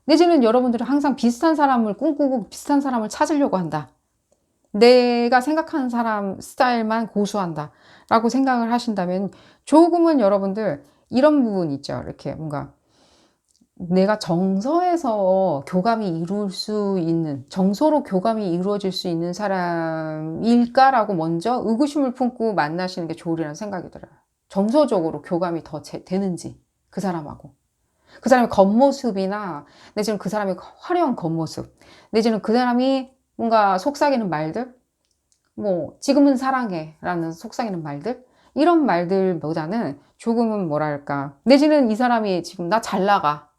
내지는 여러분들은 항상 비슷한 사람을 꿈꾸고 비슷한 사람을 찾으려고 한다. 내가 생각하는 사람 스타일만 고수한다. 라고 생각을 하신다면 조금은 여러분들 이런 부분 있죠. 이렇게 뭔가 내가 정서에서 교감이 이룰 수 있는, 정서로 교감이 이루어질 수 있는 사람일까라고 먼저 의구심을 품고 만나시는 게 좋으리라는 생각이 들어요. 정서적으로 교감이 더 되는지, 그 사람하고. 그 사람의 겉모습이나, 내지는 그 사람의 화려한 겉모습, 내지는 그 사람이 뭔가 속삭이는 말들, 뭐, 지금은 사랑해 라는 속삭이는 말들, 이런 말들보다는 조금은 뭐랄까, 내지는 이 사람이 지금 나 잘 나가,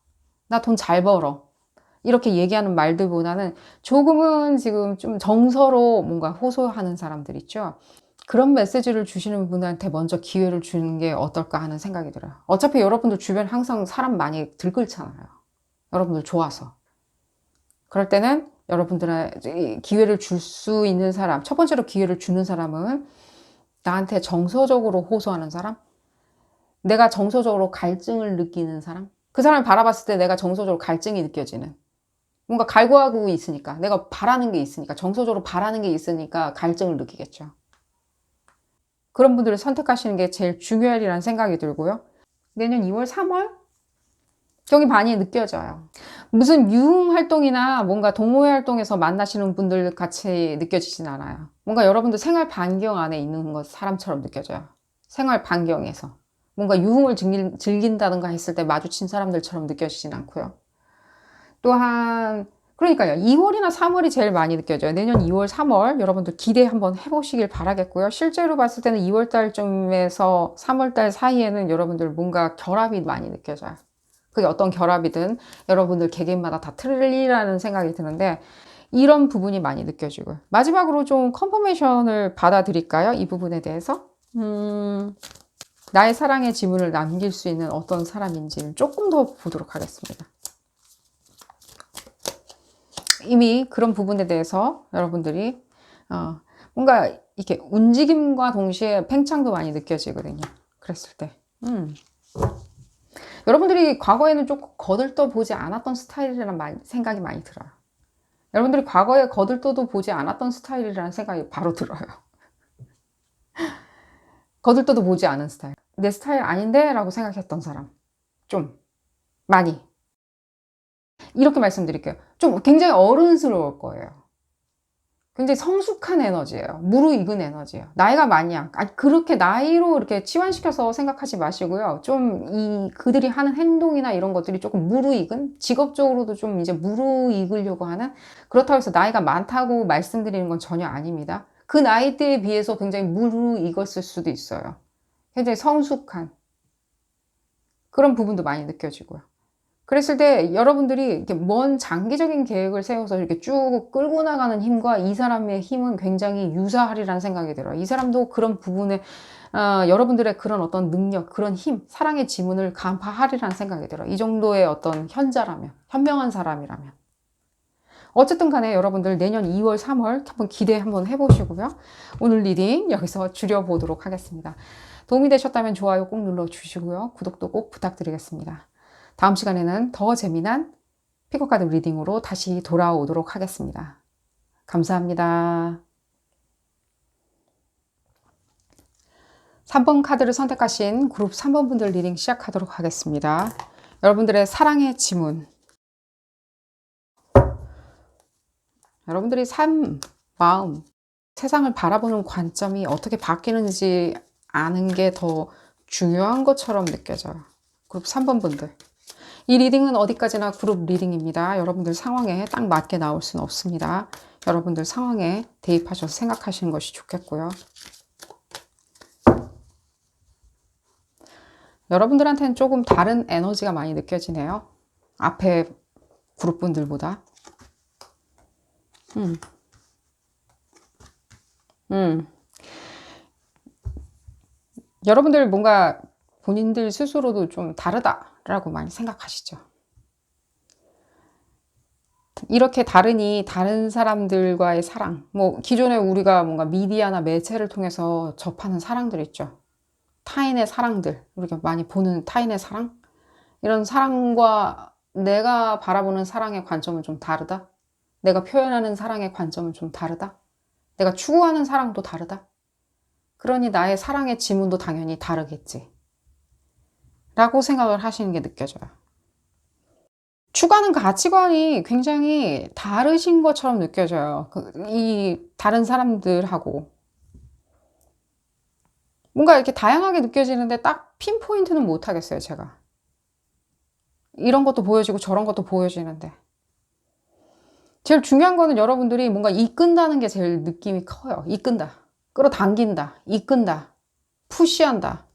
나 돈 잘 벌어, 이렇게 얘기하는 말들보다는 조금은 지금 좀 정서로 뭔가 호소하는 사람들 있죠. 그런 메시지를 주시는 분한테 먼저 기회를 주는 게 어떨까 하는 생각이 들어요. 어차피 여러분들 주변 항상 사람 많이 들끓잖아요. 여러분들 좋아서. 그럴 때는 여러분들의 기회를 줄 수 있는 사람, 첫 번째로 기회를 주는 사람은 나한테 정서적으로 호소하는 사람, 내가 정서적으로 갈증을 느끼는 사람, 그 사람을 바라봤을 때 내가 정서적으로 갈증이 느껴지는, 뭔가 갈구하고 있으니까, 내가 바라는 게 있으니까, 정서적으로 바라는 게 있으니까 갈증을 느끼겠죠. 그런 분들을 선택하시는 게 제일 중요하리라는 생각이 들고요. 내년 2월, 3월? 저기 많이 느껴져요. 무슨 유흥 활동이나 뭔가 동호회 활동에서 만나시는 분들 같이 느껴지진 않아요. 뭔가 여러분들 생활 반경 안에 있는 것 사람처럼 느껴져요. 생활 반경에서. 뭔가 유흥을 즐긴다든가 했을 때 마주친 사람들처럼 느껴지진 않고요. 또한 그러니까요. 2월이나 3월이 제일 많이 느껴져요. 내년 2월, 3월 여러분들 기대 한번 해보시길 바라겠고요. 실제로 봤을 때는 2월 달쯤에서 3월 달 사이에는 여러분들 뭔가 결합이 많이 느껴져요. 그게 어떤 결합이든 여러분들 개개인마다 다 틀리라는 생각이 드는데 이런 부분이 많이 느껴지고요. 마지막으로 좀 컨퍼메이션을 받아드릴까요? 이 부분에 대해서. 나의 사랑의 지문을 남길 수 있는 어떤 사람인지를 조금 더 보도록 하겠습니다. 이미 그런 부분에 대해서 여러분들이 뭔가 이렇게 움직임과 동시에 팽창도 많이 느껴지거든요. 그랬을 때 여러분들이 과거에는 조금 거들떠 보지 않았던 스타일이라는 생각이 많이 들어요. 여러분들이 과거에 거들떠도 보지 않았던 스타일이라는 생각이 바로 들어요. 거들떠도 보지 않은 스타일. 내 스타일 아닌데? 라고 생각했던 사람. 좀 많이. 이렇게 말씀드릴게요. 좀 굉장히 어른스러울 거예요. 굉장히 성숙한 에너지예요. 무르익은 에너지예요. 나이가 많이야. 그렇게 나이로 이렇게 치환시켜서 생각하지 마시고요. 좀 그들이 하는 행동이나 이런 것들이 조금 무르익은, 직업적으로도 좀 이제 무르익으려고 하는, 그렇다고 해서 나이가 많다고 말씀드리는 건 전혀 아닙니다. 그 나이대에 비해서 굉장히 무르익었을 수도 있어요. 굉장히 성숙한 그런 부분도 많이 느껴지고요. 그랬을 때 여러분들이 이렇게 먼 장기적인 계획을 세워서 이렇게 쭉 끌고 나가는 힘과 이 사람의 힘은 굉장히 유사하리라는 생각이 들어요. 이 사람도 그런 부분에 여러분들의 그런 어떤 능력, 그런 힘, 사랑의 지문을 간파하리라는 생각이 들어요. 이 정도의 어떤 현자라면, 현명한 사람이라면. 어쨌든 간에 여러분들 내년 2월, 3월 한번 기대 한번 해보시고요. 오늘 리딩 여기서 줄여보도록 하겠습니다. 도움이 되셨다면 좋아요 꼭 눌러주시고요. 구독도 꼭 부탁드리겠습니다. 다음 시간에는 더 재미난 피거카드 리딩으로 다시 돌아오도록 하겠습니다. 감사합니다. 3번 카드를 선택하신 그룹 3번 분들 리딩 시작하도록 하겠습니다. 여러분들의 사랑의 지문, 여러분들이 삶, 마음, 세상을 바라보는 관점이 어떻게 바뀌는지 아는 게 더 중요한 것처럼 느껴져요. 그룹 3번 분들. 이 리딩은 어디까지나 그룹 리딩입니다. 여러분들 상황에 딱 맞게 나올 수는 없습니다. 여러분들 상황에 대입하셔서 생각하시는 것이 좋겠고요. 여러분들한테는 조금 다른 에너지가 많이 느껴지네요. 앞에 그룹분들보다. 여러분들 뭔가 본인들 스스로도 좀 다르다라고 많이 생각하시죠. 이렇게 다르니 다른 사람들과의 사랑, 뭐 기존에 우리가 뭔가 미디어나 매체를 통해서 접하는 사랑들 있죠. 타인의 사랑들, 우리가 많이 보는 타인의 사랑, 이런 사랑과 내가 바라보는 사랑의 관점은 좀 다르다. 내가 표현하는 사랑의 관점은 좀 다르다. 내가 추구하는 사랑도 다르다. 그러니 나의 사랑의 지문도 당연히 다르겠지 라고 생각을 하시는 게 느껴져요. 추구하는 가치관이 굉장히 다르신 것처럼 느껴져요. 이 다른 사람들하고 뭔가 이렇게 다양하게 느껴지는데 딱 핀포인트는 못 하겠어요, 제가. 이런 것도 보여지고 저런 것도 보여지는데 제일 중요한 거는 여러분들이 뭔가 이끈다는 게 제일 느낌이 커요. 이끈다, 끌어당긴다, 이끈다, 푸시한다,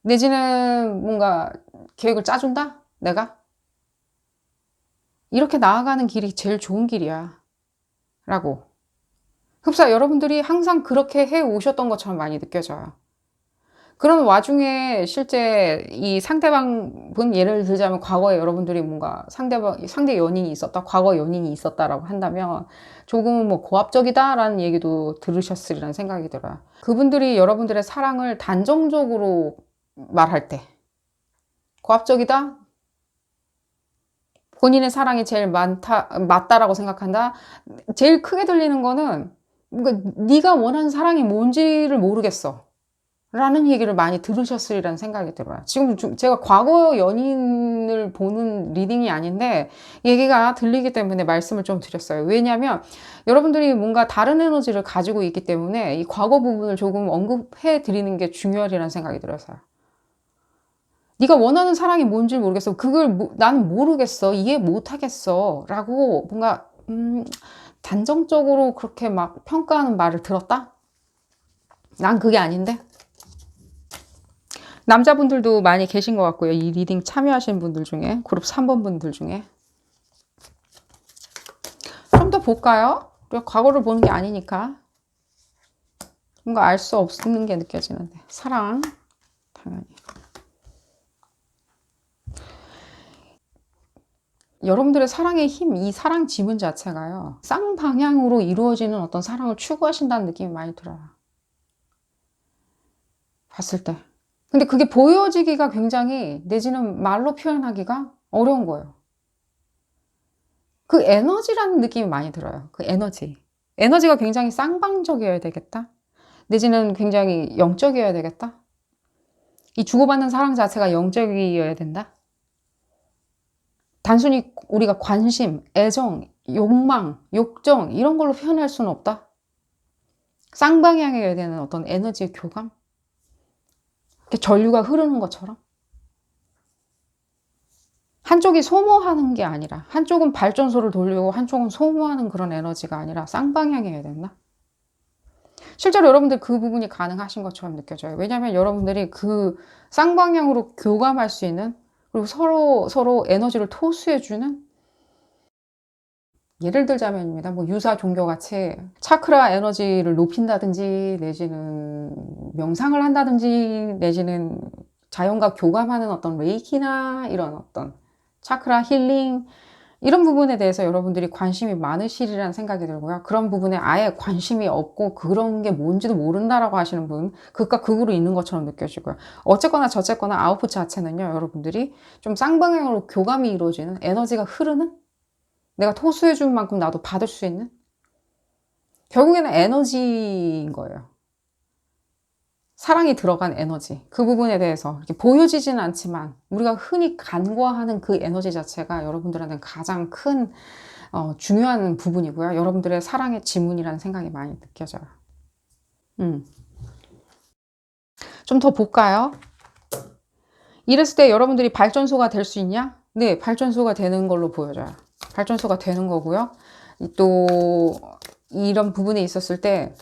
내지는 뭔가 계획을 짜준다, 내가 이렇게 나아가는 길이 제일 좋은 길이야 라고. 흡사 여러분들이 항상 그렇게 해 오셨던 것처럼 많이 느껴져요. 그런 와중에 실제 이 상대방 분 예를 들자면 과거에 여러분들이 뭔가 상대 연인이 있었다, 과거 연인이 있었다라고 한다면 조금은 뭐 고압적이다라는 얘기도 들으셨으리라는 생각이 들어요. 그분들이 여러분들의 사랑을 단정적으로 말할 때 고압적이다? 본인의 사랑이 제일 맞다라고 생각한다? 제일 크게 들리는 거는 그러니까 네가 원하는 사랑이 뭔지를 모르겠어 라는 얘기를 많이 들으셨으리라는 생각이 들어요. 지금 제가 과거 연인을 보는 리딩이 아닌데 얘기가 들리기 때문에 말씀을 좀 드렸어요. 왜냐하면 여러분들이 뭔가 다른 에너지를 가지고 있기 때문에 이 과거 부분을 조금 언급해 드리는 게 중요하리라는 생각이 들어서요. 네가 원하는 사랑이 뭔지 모르겠어. 그걸 나는 모르겠어. 이해 못하겠어. 라고 뭔가 단정적으로 그렇게 막 평가하는 말을 들었다? 난 그게 아닌데? 남자분들도 많이 계신 것 같고요. 이 리딩 참여하신 분들 중에 그룹 3번 분들 중에 좀 더 볼까요? 우리가 과거를 보는 게 아니니까 뭔가 알 수 없는 게 느껴지는데 사랑 당연히 여러분들의 사랑의 힘, 이 사랑 지문 자체가요 쌍방향으로 이루어지는 어떤 사랑을 추구하신다는 느낌이 많이 들어요. 봤을 때. 근데 그게 보여지기가 굉장히 내지는 말로 표현하기가 어려운 거예요. 그 에너지라는 느낌이 많이 들어요. 그 에너지가 굉장히 쌍방적이어야 되겠다. 내지는 굉장히 영적이어야 되겠다. 이 주고받는 사랑 자체가 영적이어야 된다. 단순히 우리가 관심, 애정, 욕망, 욕정 이런 걸로 표현할 수는 없다. 쌍방향이어야 되는 어떤 에너지의 교감? 이렇게 전류가 흐르는 것처럼 한쪽이 소모하는 게 아니라 한쪽은 발전소를 돌리고 한쪽은 소모하는 그런 에너지가 아니라 쌍방향이어야 된다. 실제로 여러분들 그 부분이 가능하신 것처럼 느껴져요. 왜냐하면 여러분들이 그 쌍방향으로 교감할 수 있는 그리고 서로 에너지를 토수해주는 예를 들자면입니다. 뭐 유사 종교같이 차크라 에너지를 높인다든지 내지는 명상을 한다든지 내지는 자연과 교감하는 어떤 레이키나 이런 어떤 차크라 힐링 이런 부분에 대해서 여러분들이 관심이 많으시리라는 생각이 들고요. 그런 부분에 아예 관심이 없고 그런 게 뭔지도 모른다라고 하시는 분, 극과 극으로 있는 것처럼 느껴지고요. 어쨌거나 저쨌거나 아웃풋 자체는요, 여러분들이 좀 쌍방향으로 교감이 이루어지는, 에너지가 흐르는, 내가 토수해 준 만큼 나도 받을 수 있는, 결국에는 에너지인 거예요. 사랑이 들어간 에너지, 그 부분에 대해서 이렇게 보여지지는 않지만 우리가 흔히 간과하는 그 에너지 자체가 여러분들한테는 가장 큰 중요한 부분이고요. 여러분들의 사랑의 지문이라는 생각이 많이 느껴져요. 좀 더 볼까요? 이랬을 때 여러분들이 발전소가 될 수 있냐? 네, 발전소가 되는 걸로 보여져요. 발전소가 되는 거고요. 또 이런 부분에 있었을 때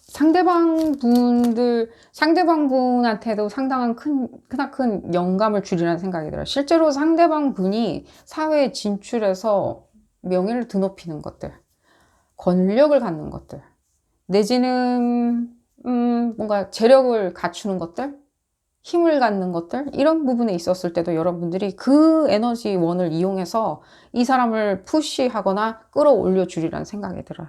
상대방 분한테도 상당한 크나큰 영감을 주리라는 생각이 들어요. 실제로 상대방 분이 사회에 진출해서 명예를 드높이는 것들, 권력을 갖는 것들, 내지는, 뭔가 재력을 갖추는 것들, 힘을 갖는 것들, 이런 부분에 있었을 때도 여러분들이 그 에너지원을 이용해서 이 사람을 푸시하거나 끌어올려 주리라는 생각이 들어요.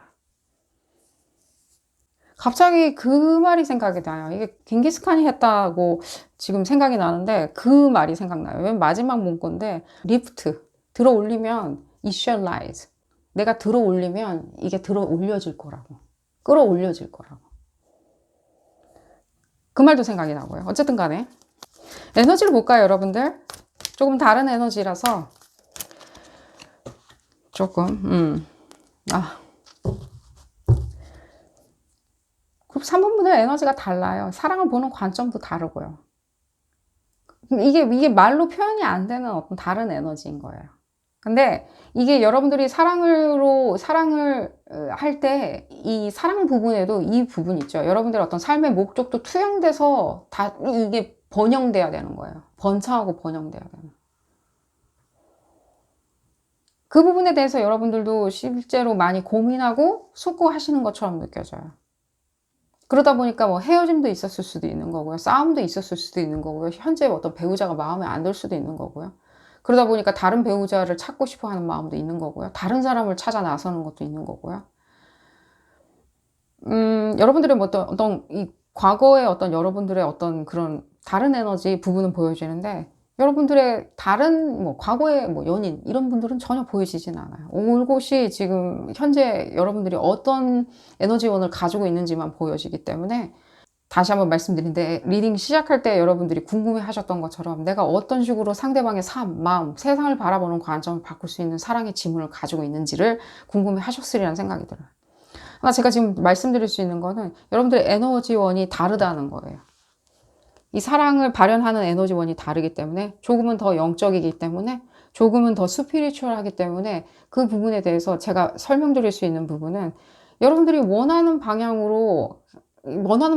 갑자기 그 말이 생각이 나요. 이게 징기스칸이 했다고 지금 생각이 나는데 그 말이 생각나요. 맨 마지막 문구인데 리프트, 들어 올리면 it shall rise. 내가 들어 올리면 이게 들어 올려질 거라고. 끌어올려질 거라고. 그 말도 생각이 나고요. 어쨌든 간에 에너지를 볼까요, 여러분들? 조금 다른 에너지라서 조금 3번분의 에너지가 달라요. 사랑을 보는 관점도 다르고요. 이게 말로 표현이 안 되는 어떤 다른 에너지인 거예요. 근데 이게 여러분들이 사랑을 할 때 이 사랑 부분에도 이 부분 있죠. 여러분들 어떤 삶의 목적도 투영돼서 다 이게 번영돼야 되는 거예요. 번창하고 번영돼야 되는. 그 부분에 대해서 여러분들도 실제로 많이 고민하고 숙고하시는 것처럼 느껴져요. 그러다 보니까 뭐 헤어짐도 있었을 수도 있는 거고요. 싸움도 있었을 수도 있는 거고요. 현재 어떤 배우자가 마음에 안 들 수도 있는 거고요. 그러다 보니까 다른 배우자를 찾고 싶어 하는 마음도 있는 거고요. 다른 사람을 찾아 나서는 것도 있는 거고요. 여러분들의 뭐 어떤 이 과거의 어떤 여러분들의 어떤 그런 다른 에너지 부분은 보여지는데 여러분들의 다른 뭐 과거의 뭐 연인 이런 분들은 전혀 보여지진 않아요. 올곧이 지금 현재 여러분들이 어떤 에너지원을 가지고 있는지만 보여지기 때문에 다시 한번 말씀드린데 리딩 시작할 때 여러분들이 궁금해 하셨던 것처럼 내가 어떤 식으로 상대방의 삶, 마음, 세상을 바라보는 관점을 바꿀 수 있는 사랑의 지문을 가지고 있는지를 궁금해 하셨으리라는 생각이 들어요. 하나 제가 지금 말씀드릴 수 있는 거는 여러분들의 에너지원이 다르다는 거예요. 이 사랑을 발현하는 에너지원이 다르기 때문에 조금은 더 영적이기 때문에 조금은 더 스피리추얼하기 때문에 그 부분에 대해서 제가 설명드릴 수 있는 부분은 여러분들이 원하는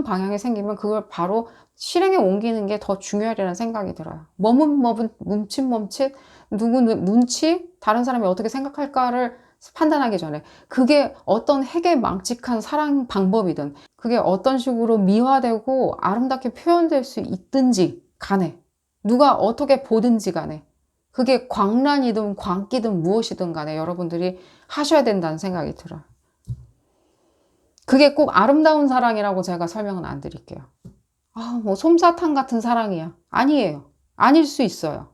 방향이 생기면 그걸 바로 실행에 옮기는 게 더 중요하다는 생각이 들어요. 머뭇머뭇, 멈칫멈칫, 누구는 눈치, 다른 사람이 어떻게 생각할까를 판단하기 전에 그게 어떤 해괴망측한 사랑 방법이든 그게 어떤 식으로 미화되고 아름답게 표현될 수 있든지 간에 누가 어떻게 보든지 간에 그게 광란이든 광기든 무엇이든 간에 여러분들이 하셔야 된다는 생각이 들어요. 그게 꼭 아름다운 사랑이라고 제가 설명은 안 드릴게요. 뭐 솜사탕 같은 사랑이야. 아니에요. 아닐 수 있어요.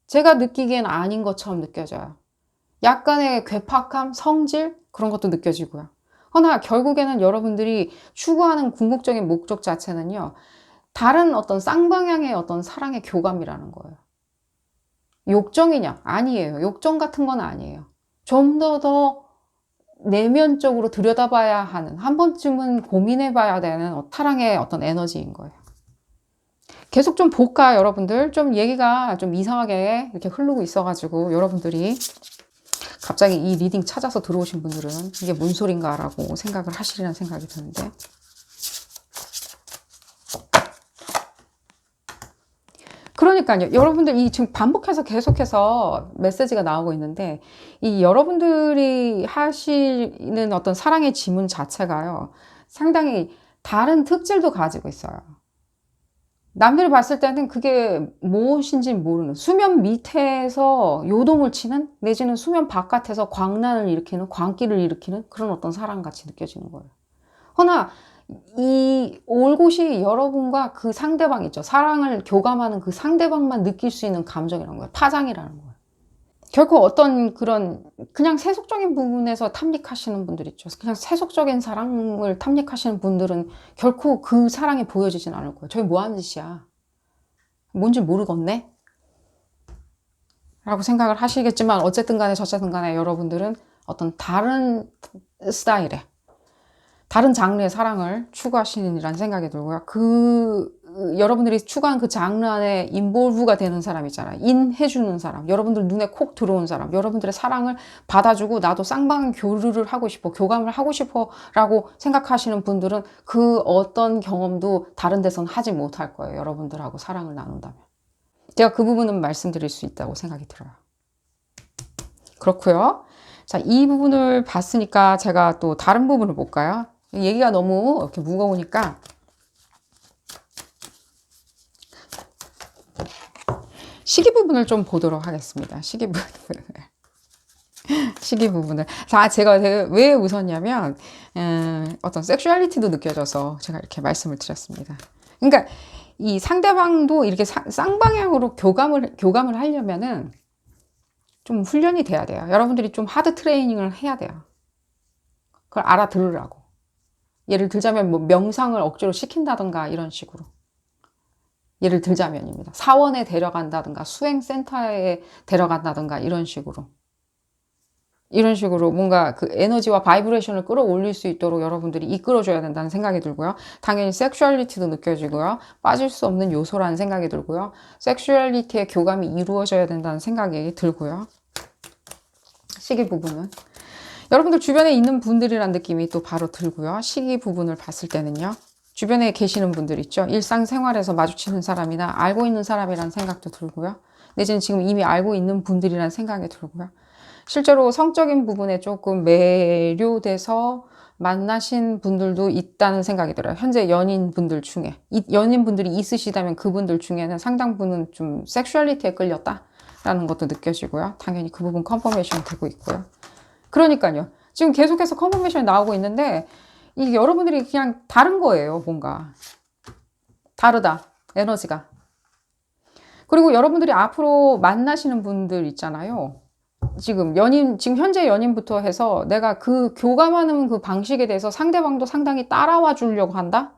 제가 느끼기엔 아닌 것처럼 느껴져요. 약간의 괴팍함, 성질 그런 것도 느껴지고요. 허나 결국에는 여러분들이 추구하는 궁극적인 목적 자체는요. 다른 어떤 쌍방향의 어떤 사랑의 교감이라는 거예요. 욕정이냐? 아니에요. 욕정 같은 건 아니에요. 좀 더 내면적으로 들여다봐야 하는 한 번쯤은 고민해봐야 되는 사랑의 어떤 에너지인 거예요. 계속 좀 볼까 여러분들? 좀 얘기가 좀 이상하게 이렇게 흐르고 있어가지고 여러분들이 갑자기 이 리딩 찾아서 들어오신 분들은 이게 뭔 소린가 라고 생각을 하시리라는 생각이 드는데 그러니까요. 여러분들 이 지금 반복해서 계속해서 메시지가 나오고 있는데 이 여러분들이 하시는 어떤 사랑의 지문 자체가요. 상당히 다른 특질도 가지고 있어요. 남들이 봤을 때는 그게 무엇인지 모르는, 수면 밑에서 요동을 치는, 내지는 수면 바깥에서 광란을 일으키는, 광기를 일으키는 그런 어떤 사랑같이 느껴지는 거예요. 허나 이 올곧이 여러분과 그 상대방 있죠. 사랑을 교감하는 그 상대방만 느낄 수 있는 감정이라는 거예요. 파장이라는 거예요. 결코 어떤 그런 그냥 세속적인 부분에서 탐닉하시는 분들 있죠. 그냥 세속적인 사랑을 탐닉하시는 분들은 결코 그 사랑이 보여지진 않을 거예요. 저게 뭐 하는 짓이야, 뭔지 모르겠네 라고 생각을 하시겠지만, 어쨌든 간에 저쨌든 간에 여러분들은 어떤 다른 스타일의, 다른 장르의 사랑을 추구하시는이라는 생각이 들고요. 여러분들이 추구한 그 장르 안에 인볼브가 되는 사람 있잖아요. 인해주는 사람, 여러분들 눈에 콕 들어온 사람, 여러분들의 사랑을 받아주고 나도 쌍방 교류를 하고 싶어, 교감을 하고 싶어 라고 생각하시는 분들은 그 어떤 경험도 다른 데선 하지 못할 거예요. 여러분들하고 사랑을 나눈다면. 제가 그 부분은 말씀드릴 수 있다고 생각이 들어요. 그렇고요. 자, 이 부분을 봤으니까 제가 또 다른 부분을 볼까요? 얘기가 너무 이렇게 무거우니까 시기 부분을 좀 보도록 하겠습니다. 시기 부분을. 시기 부분을. 자, 제가 왜 웃었냐면, 어떤 섹슈얼리티도 느껴져서 제가 이렇게 말씀을 드렸습니다. 그러니까 이 상대방도 이렇게 쌍방향으로 교감을 하려면은 좀 훈련이 돼야 돼요. 여러분들이 좀 하드 트레이닝을 해야 돼요. 그걸 알아들으라고. 예를 들자면 뭐 명상을 억지로 시킨다든가 이런 식으로. 예를 들자면입니다. 사원에 데려간다든가 수행센터에 데려간다든가 이런 식으로. 이런 식으로 뭔가 그 에너지와 바이브레이션을 끌어올릴 수 있도록 여러분들이 이끌어줘야 된다는 생각이 들고요. 당연히 섹슈얼리티도 느껴지고요. 빠질 수 없는 요소라는 생각이 들고요. 섹슈얼리티의 교감이 이루어져야 된다는 생각이 들고요. 시기 부분은. 여러분들 주변에 있는 분들이란 느낌이 또 바로 들고요. 시기 부분을 봤을 때는요. 주변에 계시는 분들 있죠. 일상생활에서 마주치는 사람이나 알고 있는 사람이라는 생각도 들고요. 내지는 지금 이미 알고 있는 분들이라는 생각이 들고요. 실제로 성적인 부분에 조금 매료돼서 만나신 분들도 있다는 생각이 들어요. 현재 연인분들 중에. 연인분들이 있으시다면 그분들 중에는 상당 부분은 좀 섹슈얼리티에 끌렸다라는 것도 느껴지고요. 당연히 그 부분 컨퍼메이션 되고 있고요. 그러니까요. 지금 계속해서 컨퍼메이션이 나오고 있는데 이게 여러분들이 그냥 다른 거예요. 뭔가. 다르다. 에너지가. 그리고 여러분들이 앞으로 만나시는 분들 있잖아요. 지금 현재 연인부터 해서 내가 그 교감하는 그 방식에 대해서 상대방도 상당히 따라와 주려고 한다?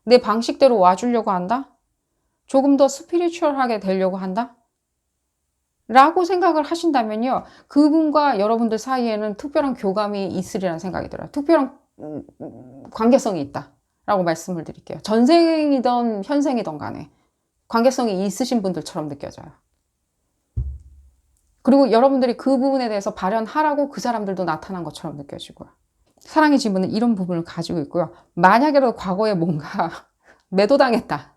내 방식대로 와 주려고 한다? 조금 더 스피리추얼하게 되려고 한다? 라고 생각을 하신다면요. 그분과 여러분들 사이에는 특별한 교감이 있으리라는 생각이 들어요. 특별한 관계성이 있다 라고 말씀을 드릴게요. 전생이든 현생이든 간에 관계성이 있으신 분들처럼 느껴져요. 그리고 여러분들이 그 부분에 대해서 발현하라고 그 사람들도 나타난 것처럼 느껴지고요. 사랑의 지문은 이런 부분을 가지고 있고요. 만약에라도 과거에 뭔가 매도당했다.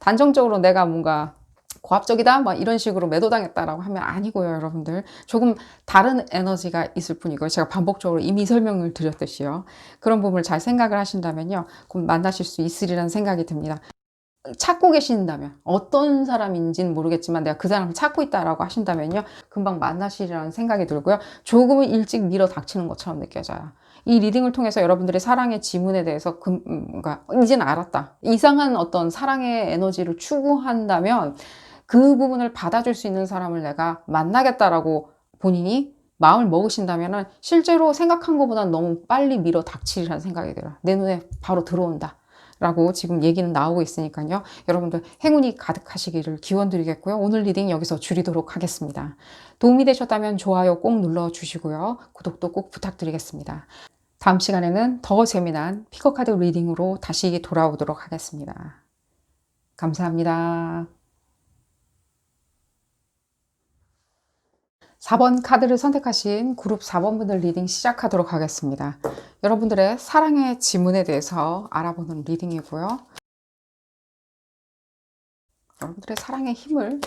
단정적으로 내가 뭔가 고압적이다 막 이런 식으로 매도당했다라고 하면 아니고요. 여러분들 조금 다른 에너지가 있을 뿐이고요. 제가 반복적으로 이미 설명을 드렸듯이요. 그런 부분을 잘 생각을 하신다면요. 곧 만나실 수 있으리라는 생각이 듭니다. 찾고 계신다면, 어떤 사람인지는 모르겠지만 내가 그 사람을 찾고 있다라고 하신다면요. 금방 만나시리라는 생각이 들고요. 조금은 일찍 밀어 닥치는 것처럼 느껴져요. 이 리딩을 통해서 여러분들의 사랑의 지문에 대해서 뭔가 이제는 알았다. 이상한 어떤 사랑의 에너지를 추구한다면 그 부분을 받아줄 수 있는 사람을 내가 만나겠다라고 본인이 마음을 먹으신다면 실제로 생각한 것보다 너무 빨리 밀어 닥치리라는 생각이 들어요. 내 눈에 바로 들어온다 라고 지금 얘기는 나오고 있으니까요. 여러분들 행운이 가득하시기를 기원드리겠고요. 오늘 리딩 여기서 줄이도록 하겠습니다. 도움이 되셨다면 좋아요 꼭 눌러주시고요. 구독도 꼭 부탁드리겠습니다. 다음 시간에는 더 재미난 피커카드 리딩으로 다시 돌아오도록 하겠습니다. 감사합니다. 4번 카드를 선택하신 그룹 4번 분들 리딩 시작하도록 하겠습니다. 여러분들의 사랑의 지문에 대해서 알아보는 리딩이고요. 여러분들의 사랑의 힘을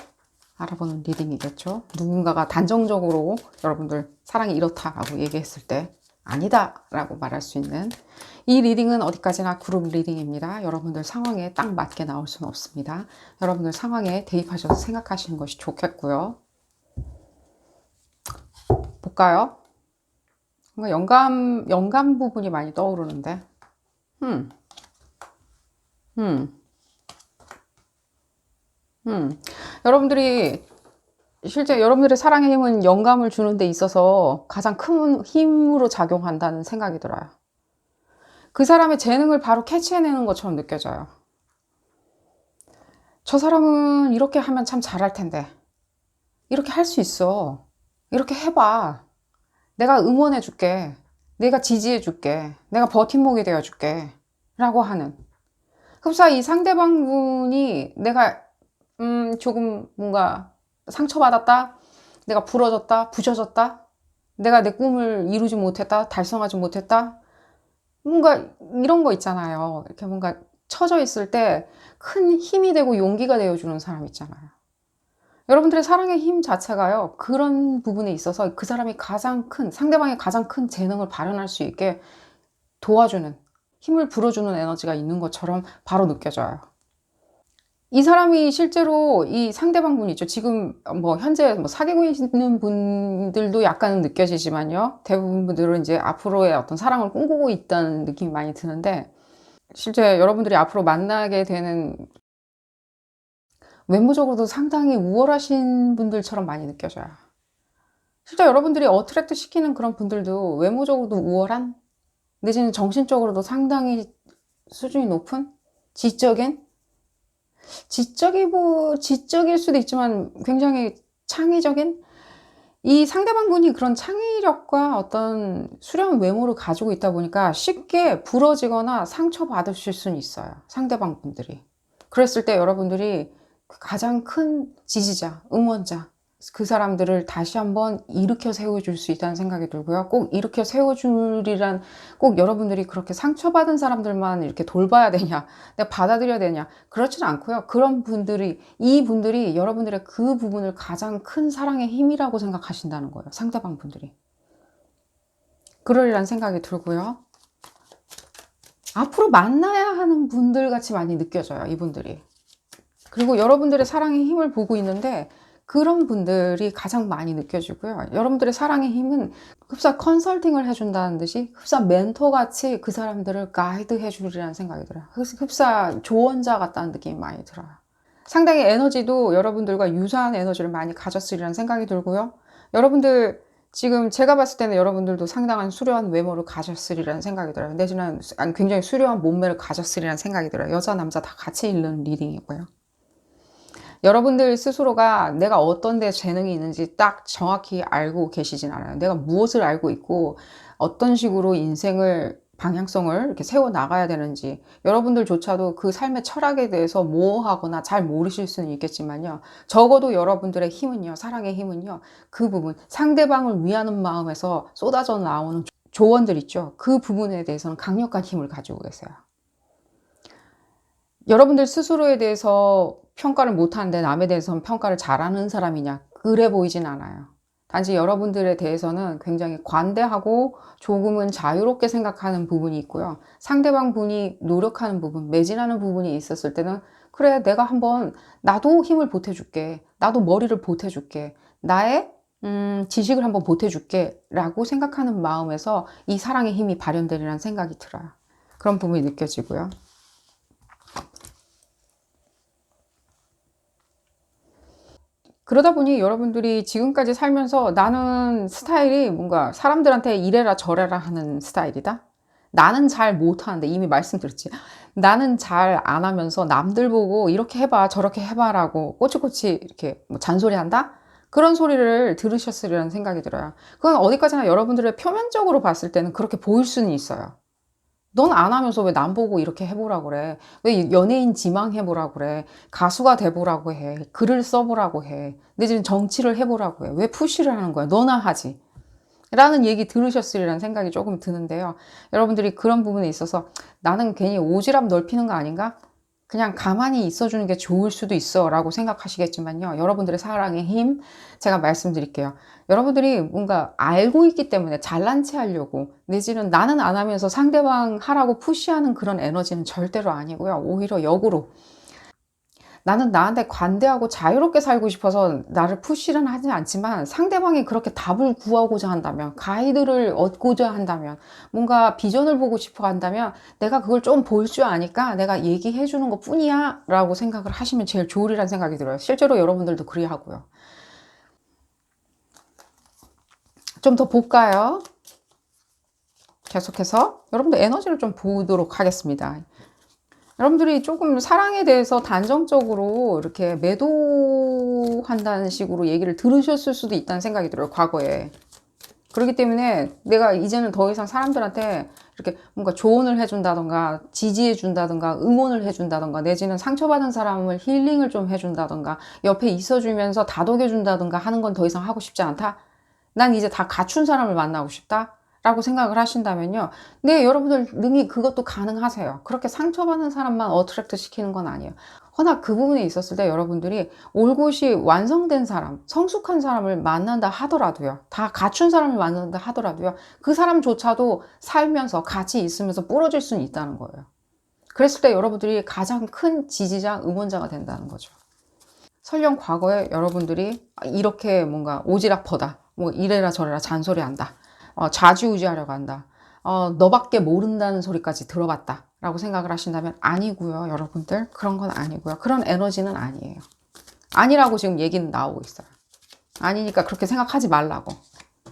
알아보는 리딩이겠죠. 누군가가 단정적으로 여러분들 사랑이 이렇다라고 얘기했을 때 아니다 라고 말할 수 있는, 이 리딩은 어디까지나 그룹 리딩입니다. 여러분들 상황에 딱 맞게 나올 수는 없습니다. 여러분들 상황에 대입하셔서 생각하시는 것이 좋겠고요. 볼까요? 뭔가 영감 부분이 많이 떠오르는데, 음, 음, 여러분들이 실제 여러분들의 사랑의 힘은 영감을 주는 데 있어서 가장 큰 힘으로 작용한다는 생각이 들어요. 그 사람의 재능을 바로 캐치해내는 것처럼 느껴져요. 저 사람은 이렇게 하면 참 잘할 텐데, 이렇게 할 수 있어, 이렇게 해봐, 내가 응원해 줄게, 내가 지지해 줄게, 내가 버팀목이 되어 줄게 라고 하는, 흡사 이 상대방 분이 내가 조금 뭔가 상처받았다, 내가 부러졌다, 부셔졌다, 내가 내 꿈을 이루지 못했다, 달성하지 못했다, 뭔가 이런 거 있잖아요. 이렇게 뭔가 처져 있을 때 큰 힘이 되고 용기가 되어주는 사람 있잖아요. 여러분들의 사랑의 힘 자체가요, 그런 부분에 있어서 그 사람이 가장 큰, 상대방이 가장 큰 재능을 발현할 수 있게 도와주는, 힘을 불어주는 에너지가 있는 것처럼 바로 느껴져요. 이 사람이 실제로 이 상대방 분이 있죠. 지금 뭐 현재 뭐 사귀고 있는 분들도 약간은 느껴지지만요. 대부분 분들은 이제 앞으로의 어떤 사랑을 꿈꾸고 있다는 느낌이 많이 드는데, 실제 여러분들이 앞으로 만나게 되는, 외모적으로도 상당히 우월하신 분들처럼 많이 느껴져요. 실제 여러분들이 어트랙트 시키는 그런 분들도 외모적으로도 우월한, 내지는 정신적으로도 상당히 수준이 높은, 지적일 수도 있지만 굉장히 창의적인, 이 상대방 분이 그런 창의력과 어떤 수려한 외모를 가지고 있다 보니까 쉽게 부러지거나 상처받으실 수는 있어요, 상대방 분들이. 그랬을 때 여러분들이 가장 큰 지지자, 응원자, 그 사람들을 다시 한번 일으켜 세워줄 수 있다는 생각이 들고요. 꼭 일으켜 세워주리란, 꼭 여러분들이 그렇게 상처받은 사람들만 이렇게 돌봐야 되냐, 내가 받아들여야 되냐, 그렇지는 않고요. 그런 분들이, 이분들이 여러분들의 그 부분을 가장 큰 사랑의 힘이라고 생각하신다는 거예요, 상대방 분들이. 그러리란 생각이 들고요. 앞으로 만나야 하는 분들 같이 많이 느껴져요, 이분들이. 그리고 여러분들의 사랑의 힘을 보고 있는데, 그런 분들이 가장 많이 느껴지고요. 여러분들의 사랑의 힘은 흡사 컨설팅을 해준다는 듯이, 흡사 멘토같이 그 사람들을 가이드 해주리라는 생각이 들어요. 흡사 조언자 같다는 느낌이 많이 들어요. 상당히 에너지도 여러분들과 유사한 에너지를 많이 가졌으리라는 생각이 들고요. 여러분들 지금 제가 봤을 때는 여러분들도 상당한 수려한 외모를 가졌으리라는 생각이 들어요. 내지는 굉장히 수려한 몸매를 가졌으리라는 생각이 들어요. 여자 남자 다 같이 읽는 리딩이고요. 여러분들 스스로가 내가 어떤 데 재능이 있는지 딱 정확히 알고 계시진 않아요. 내가 무엇을 알고 있고 어떤 식으로 인생을, 방향성을 이렇게 세워 나가야 되는지, 여러분들조차도 그 삶의 철학에 대해서 모호하거나 잘 모르실 수는 있겠지만요. 적어도 여러분들의 힘은요, 사랑의 힘은요, 그 부분, 상대방을 위하는 마음에서 쏟아져 나오는 조언들 있죠. 그 부분에 대해서는 강력한 힘을 가지고 계세요. 여러분들 스스로에 대해서 평가를 못하는데 남에 대해서는 평가를 잘하는 사람이냐? 그래 보이진 않아요. 단지 여러분들에 대해서는 굉장히 관대하고 조금은 자유롭게 생각하는 부분이 있고요. 상대방 분이 노력하는 부분, 매진하는 부분이 있었을 때는, 그래, 내가 한번, 나도 힘을 보태줄게, 나도 머리를 보태줄게, 나의 지식을 한번 보태줄게 라고 생각하는 마음에서 이 사랑의 힘이 발현되리라는 생각이 들어요. 그런 부분이 느껴지고요. 그러다 보니 여러분들이 지금까지 살면서 나는 스타일이 뭔가 사람들한테 이래라 저래라 하는 스타일이다. 나는 잘 못하는데, 이미 말씀드렸지. 나는 잘 안 하면서 남들 보고 이렇게 해봐 저렇게 해봐라고 꼬치꼬치 이렇게 뭐 잔소리한다? 그런 소리를 들으셨으리라는 생각이 들어요. 그건 어디까지나 여러분들의 표면적으로 봤을 때는 그렇게 보일 수는 있어요. 넌 안 하면서 왜 남 보고 이렇게 해보라고 그래? 왜 연예인 지망해보라고 그래? 가수가 돼보라고 해? 글을 써보라고 해? 내지는 정치를 해보라고 해? 왜 푸시를 하는 거야? 너나 하지. 라는 얘기 들으셨으리라는 생각이 조금 드는데요. 여러분들이 그런 부분에 있어서 나는 괜히 오지랖 넓히는 거 아닌가? 그냥 가만히 있어주는 게 좋을 수도 있어 라고 생각하시겠지만요. 여러분들의 사랑의 힘, 제가 말씀드릴게요. 여러분들이 뭔가 알고 있기 때문에 잘난 체 하려고, 내지는 나는 안 하면서 상대방 하라고 푸시하는 그런 에너지는 절대로 아니고요. 오히려 역으로 나는 나한테 관대하고 자유롭게 살고 싶어서 나를 푸시는 하지 않지만, 상대방이 그렇게 답을 구하고자 한다면, 가이드를 얻고자 한다면, 뭔가 비전을 보고 싶어 한다면 내가 그걸 좀 볼 줄 아니까 내가 얘기해 주는 것 뿐이야 라고 생각을 하시면 제일 좋으리란 생각이 들어요. 실제로 여러분들도 그리하고요. 좀 더 볼까요? 계속해서 여러분들 에너지를 좀 보도록 하겠습니다. 여러분들이 조금 사랑에 대해서 단정적으로 이렇게 매도한다는 식으로 얘기를 들으셨을 수도 있다는 생각이 들어요, 과거에. 그렇기 때문에 내가 이제는 더 이상 사람들한테 이렇게 뭔가 조언을 해준다던가, 지지해준다던가, 응원을 해준다던가, 내지는 상처받은 사람을 힐링을 좀 해준다던가, 옆에 있어주면서 다독여준다던가 하는 건 더 이상 하고 싶지 않다? 난 이제 다 갖춘 사람을 만나고 싶다? 라고 생각을 하신다면요. 네, 여러분들 능히 그것도 가능하세요. 그렇게 상처받는 사람만 어트랙트 시키는 건 아니에요. 허나 그 부분에 있었을 때 여러분들이 올곧이 완성된 사람, 성숙한 사람을 만난다 하더라도요. 다 갖춘 사람을 만난다 하더라도요. 그 사람조차도 살면서 같이 있으면서 부러질 수는 있다는 거예요. 그랬을 때 여러분들이 가장 큰 지지자, 응원자가 된다는 거죠. 설령 과거에 여러분들이 이렇게 뭔가 오지랖퍼다, 뭐 이래라 저래라 잔소리한다, 좌지우지하려고 한다, 너밖에 모른다는 소리까지 들어봤다 라고 생각을 하신다면 아니고요. 여러분들 그런 건 아니고요. 그런 에너지는 아니에요. 아니라고 지금 얘기는 나오고 있어요. 아니니까 그렇게 생각하지 말라고.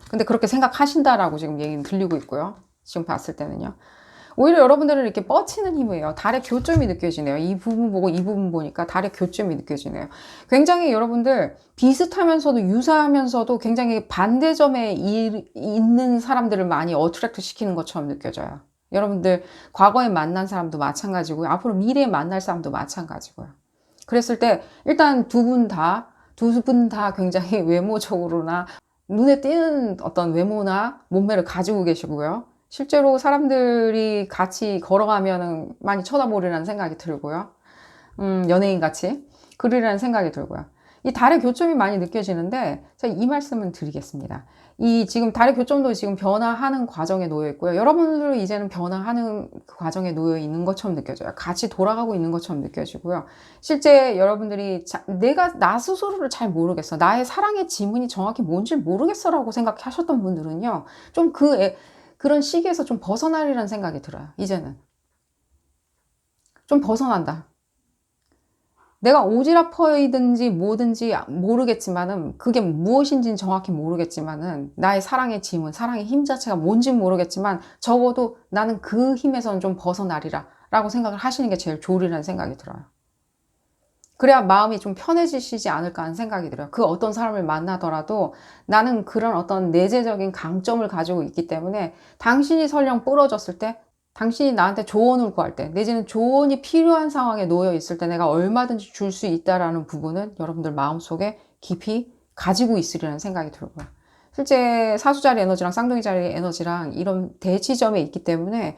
근데 그렇게 생각하신다라고 지금 얘기는 들리고 있고요. 지금 봤을 때는요. 오히려 여러분들은 이렇게 뻗치는 힘이에요. 달의 교점이 느껴지네요. 이 부분 보고 이 부분 보니까 달의 교점이 느껴지네요. 굉장히 여러분들 비슷하면서도 유사하면서도 굉장히 반대점에 있는 사람들을 많이 어트랙트 시키는 것처럼 느껴져요. 여러분들 과거에 만난 사람도 마찬가지고요. 앞으로 미래에 만날 사람도 마찬가지고요. 그랬을 때 일단 두 분 다 굉장히 외모적으로나 눈에 띄는 어떤 외모나 몸매를 가지고 계시고요. 실제로 사람들이 같이 걸어가면 많이 쳐다보리라는 생각이 들고요. 연예인 같이 그러리라는 생각이 들고요. 이 달의 교점이 많이 느껴지는데 제가 이 말씀은 드리겠습니다. 이 지금 달의 교점도 지금 변화하는 과정에 놓여 있고요. 여러분들은 이제는 변화하는 그 과정에 놓여 있는 것처럼 느껴져요. 같이 돌아가고 있는 것처럼 느껴지고요. 실제 여러분들이 내가 나 스스로를 잘 모르겠어, 나의 사랑의 지문이 정확히 뭔지 모르겠어 라고 생각하셨던 분들은요, 좀 그런 시기에서 좀 벗어나리라는 생각이 들어요. 이제는 좀 벗어난다. 내가 오지랖퍼이든지 뭐든지 모르겠지만은, 그게 무엇인지는 정확히 모르겠지만은, 나의 사랑의 지문, 사랑의 힘 자체가 뭔지는 모르겠지만 적어도 나는 그 힘에서는 좀 벗어나리라 라고 생각을 하시는 게 제일 좋으리라는 생각이 들어요. 그래야 마음이 좀 편해지시지 않을까 하는 생각이 들어요. 그 어떤 사람을 만나더라도 나는 그런 어떤 내재적인 강점을 가지고 있기 때문에 당신이 설령 부러졌을 때, 당신이 나한테 조언을 구할 때, 내지는 조언이 필요한 상황에 놓여 있을 때 내가 얼마든지 줄 수 있다라는 부분은 여러분들 마음속에 깊이 가지고 있으리라는 생각이 들고요. 실제 사수자리 에너지랑 쌍둥이 자리 에너지랑 이런 대치점에 있기 때문에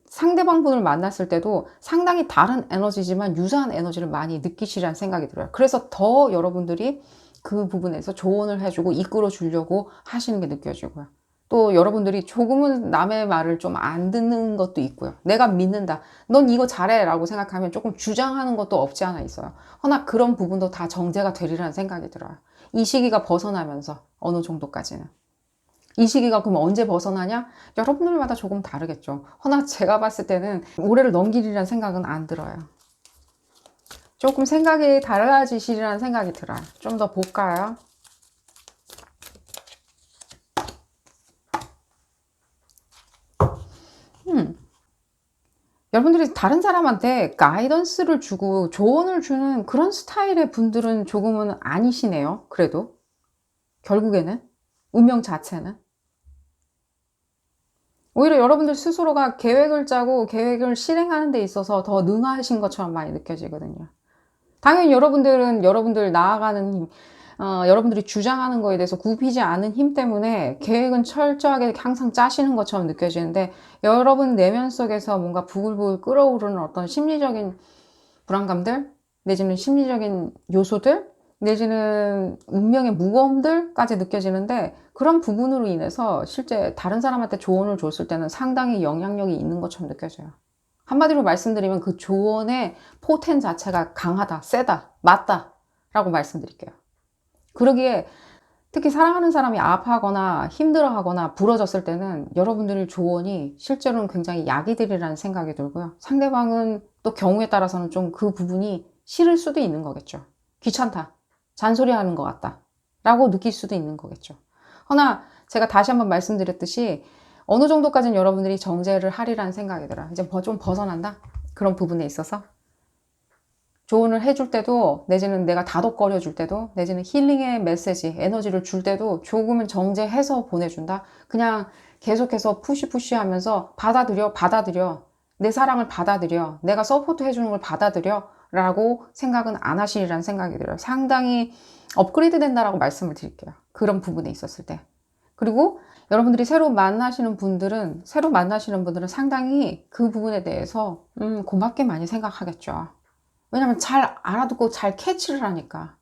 상대방 분을 만났을 때도 상당히 다른 에너지지만 유사한 에너지를 많이 느끼시라는 생각이 들어요. 그래서 더 여러분들이 그 부분에서 조언을 해주고 이끌어 주려고 하시는 게 느껴지고요. 또 여러분들이 조금은 남의 말을 좀 안 듣는 것도 있고요. 내가 믿는다, 넌 이거 잘해 라고 생각하면 조금 주장하는 것도 없지 않아 있어요. 허나 그런 부분도 다 정제가 되리라는 생각이 들어요. 이 시기가 벗어나면서 어느 정도까지는. 이 시기가 그럼 언제 벗어나냐? 여러분들마다 조금 다르겠죠. 허나 제가 봤을 때는 올해를 넘기리라는 생각은 안 들어요. 조금 생각이 달라지시리라는 생각이 들어요. 좀 더 볼까요? 여러분들이 다른 사람한테 가이던스를 주고 조언을 주는 그런 스타일의 분들은 조금은 아니시네요. 그래도 결국에는 운명 자체는 오히려 여러분들 스스로가 계획을 짜고 계획을 실행하는 데 있어서 더 능하신 것처럼 많이 느껴지거든요. 당연히 여러분들은 여러분들 나아가는 힘, 여러분들이 주장하는 거에 대해서 굽히지 않은 힘 때문에 계획은 철저하게 항상 짜시는 것처럼 느껴지는데, 여러분 내면 속에서 뭔가 부글부글 끓어오르는 어떤 심리적인 불안감들, 내지는 심리적인 요소들, 내지는 운명의 무거움들까지 느껴지는데, 그런 부분으로 인해서 실제 다른 사람한테 조언을 줬을 때는 상당히 영향력이 있는 것처럼 느껴져요. 한마디로 말씀드리면 그 조언의 포텐 자체가 강하다, 세다, 맞다 라고 말씀드릴게요. 그러기에 특히 사랑하는 사람이 아파하거나 힘들어하거나 부러졌을 때는 여러분들의 조언이 실제로는 굉장히 약이 되리라는 생각이 들고요. 상대방은 또 경우에 따라서는 좀 그 부분이 싫을 수도 있는 거겠죠. 귀찮다, 잔소리하는 것 같다 라고 느낄 수도 있는 거겠죠. 허나 제가 다시 한번 말씀드렸듯이 어느 정도까지는 여러분들이 정제를 하리라는 생각이 들어요. 이제 좀 벗어난다? 그런 부분에 있어서 조언을 해줄 때도, 내지는 내가 다독거려 줄 때도, 내지는 힐링의 메시지, 에너지를 줄 때도 조금은 정제해서 보내준다? 그냥 계속해서 푸시 하면서 받아들여. 내 사랑을 받아들여. 내가 서포트 해주는 걸 받아들여. 라고 생각은 안 하시리라는 생각이 들어요. 상당히 업그레이드 된다라고 말씀을 드릴게요. 그런 부분에 있었을 때. 그리고 여러분들이 새로 만나시는 분들은 상당히 그 부분에 대해서 고맙게 많이 생각하겠죠. 왜냐면 잘 알아듣고 잘 캐치를 하니까.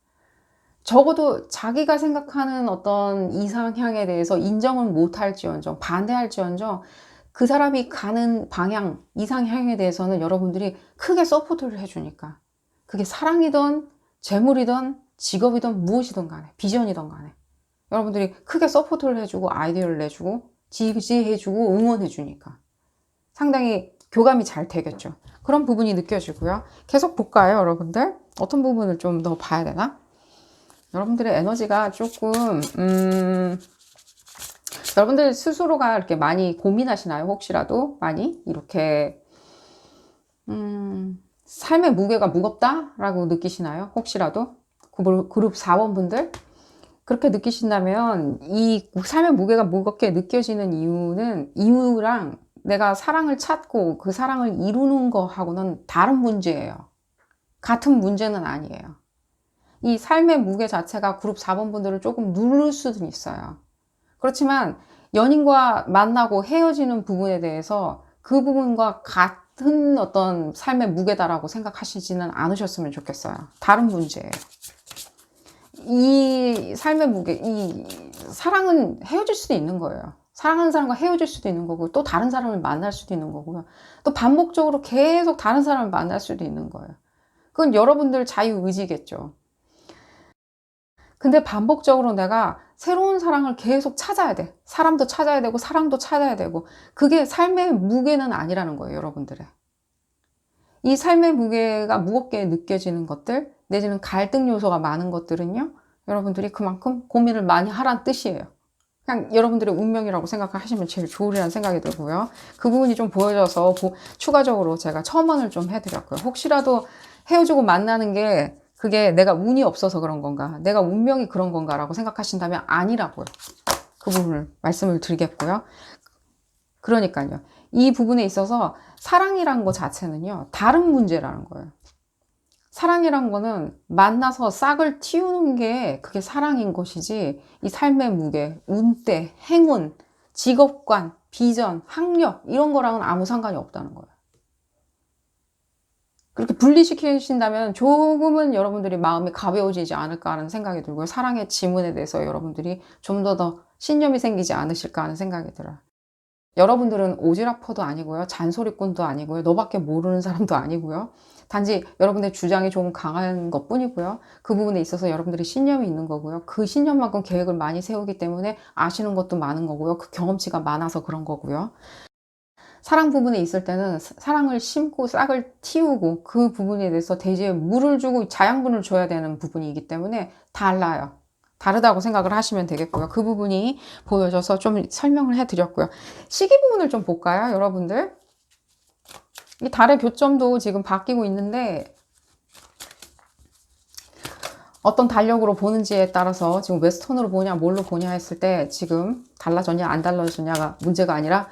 적어도 자기가 생각하는 어떤 이상향에 대해서 인정은 못할지언정, 반대할지언정, 그 사람이 가는 방향, 이상향에 대해서는 여러분들이 크게 서포트를 해주니까. 그게 사랑이든 재물이든 직업이든 무엇이든 간에, 비전이든 간에 여러분들이 크게 서포트를 해주고 아이디어를 내주고 지지해주고 응원해주니까 상당히 교감이 잘 되겠죠. 그런 부분이 느껴지고요. 계속 볼까요, 여러분들? 어떤 부분을 좀 더 봐야 되나? 여러분들의 에너지가 조금 여러분들 스스로가 이렇게 많이 고민하시나요? 혹시라도 많이 이렇게 삶의 무게가 무겁다라고 느끼시나요? 혹시라도 그룹 4번 분들 그렇게 느끼신다면 이 삶의 무게가 무겁게 느껴지는 이유랑 내가 사랑을 찾고 그 사랑을 이루는 거하고는 다른 문제예요. 같은 문제는 아니에요. 이 삶의 무게 자체가 그룹 4번 분들을 조금 누를 수는 있어요. 그렇지만 연인과 만나고 헤어지는 부분에 대해서 그 부분과 같은 어떤 삶의 무게다라고 생각하시지는 않으셨으면 좋겠어요. 다른 문제예요. 이 삶의 무게, 이 사랑은 헤어질 수도 있는 거예요. 사랑하는 사람과 헤어질 수도 있는 거고, 또 다른 사람을 만날 수도 있는 거고요. 또 반복적으로 계속 다른 사람을 만날 수도 있는 거예요. 그건 여러분들 자유의지겠죠. 근데 반복적으로 내가 새로운 사랑을 계속 찾아야 돼. 사람도 찾아야 되고, 사랑도 찾아야 되고, 그게 삶의 무게는 아니라는 거예요, 여러분들의. 이 삶의 무게가 무겁게 느껴지는 것들, 내지는 갈등 요소가 많은 것들은요, 여러분들이 그만큼 고민을 많이 하라는 뜻이에요. 그냥 여러분들의 운명이라고 생각하시면 제일 좋으리라는 생각이 들고요. 그 부분이 좀 보여져서 추가적으로 제가 첨언을 좀 해드렸고요. 혹시라도 헤어지고 만나는 게 그게 내가 운이 없어서 그런 건가, 내가 운명이 그런 건가라고 생각하신다면 아니라고요. 그 부분을 말씀을 드리겠고요. 그러니까요. 이 부분에 있어서 사랑이란 것 자체는요, 다른 문제라는 거예요. 사랑이란 거는 만나서 싹을 틔우는 게 그게 사랑인 것이지, 이 삶의 무게, 운대, 행운, 직업관, 비전, 학력 이런 거랑은 아무 상관이 없다는 거예요. 그렇게 분리시키신다면 조금은 여러분들이 마음이 가벼워지지 않을까 하는 생각이 들고요. 사랑의 지문에 대해서 여러분들이 좀 더 신념이 생기지 않으실까 하는 생각이 들어요. 여러분들은 오지랖퍼도 아니고요. 잔소리꾼도 아니고요. 너밖에 모르는 사람도 아니고요. 단지 여러분의 주장이 좀 강한 것 뿐이고요. 그 부분에 있어서 여러분들이 신념이 있는 거고요. 그 신념만큼 계획을 많이 세우기 때문에 아시는 것도 많은 거고요. 그 경험치가 많아서 그런 거고요. 사랑 부분에 있을 때는 사랑을 심고 싹을 틔우고 그 부분에 대해서 대지에 물을 주고 자양분을 줘야 되는 부분이기 때문에 달라요. 다르다고 생각을 하시면 되겠고요. 그 부분이 보여져서 좀 설명을 해드렸고요. 시기 부분을 좀 볼까요, 여러분들? 이 달의 교점도 지금 바뀌고 있는데 어떤 달력으로 보는지에 따라서 지금 웨스턴으로 보냐 뭘로 보냐 했을 때 지금 달라졌냐 안 달라졌냐가 문제가 아니라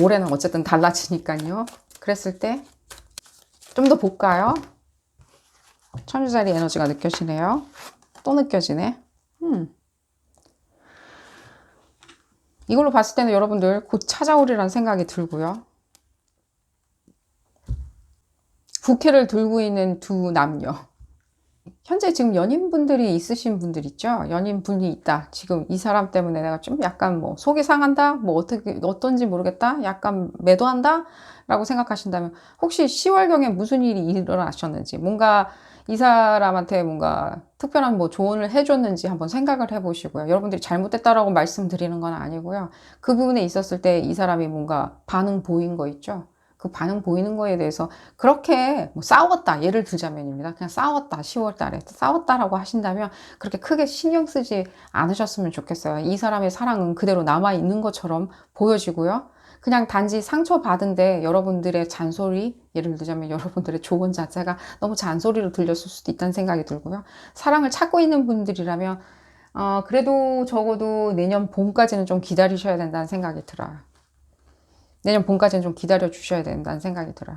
올해는 어쨌든 달라지니까요. 그랬을 때 좀 더 볼까요? 천주자리 에너지가 느껴지네요. 또 느껴지네. 이걸로 봤을 때는 여러분들 곧 찾아오리라는 생각이 들고요. 부케를 들고 있는 두 남녀. 현재 지금 연인분들이 있으신 분들 있죠? 연인분이 있다. 지금 이 사람 때문에 내가 좀 약간 뭐 속이 상한다? 뭐 어떻게, 어떤지 모르겠다? 약간 매도한다? 라고 생각하신다면 혹시 10월경에 무슨 일이 일어나셨는지, 뭔가 이 사람한테 뭔가 특별한 뭐 조언을 해줬는지 한번 생각을 해보시고요. 여러분들이 잘못됐다라고 말씀드리는 건 아니고요. 그 부분에 있었을 때 이 사람이 뭔가 반응 보인 거 있죠? 그 반응 보이는 거에 대해서 그렇게 뭐 싸웠다 예를 들자면입니다. 그냥 싸웠다 10월 달에 싸웠다라고 하신다면 그렇게 크게 신경 쓰지 않으셨으면 좋겠어요. 이 사람의 사랑은 그대로 남아 있는 것처럼 보여지고요. 그냥 단지 상처받은데 여러분들의 잔소리, 예를 들자면 여러분들의 조언 자체가 너무 잔소리로 들렸을 수도 있다는 생각이 들고요. 사랑을 찾고 있는 분들이라면 그래도 적어도 내년 봄까지는 좀 기다리셔야 된다는 생각이 들어요. 내년 봄까지는 좀 기다려 주셔야 된다는 생각이 들어요.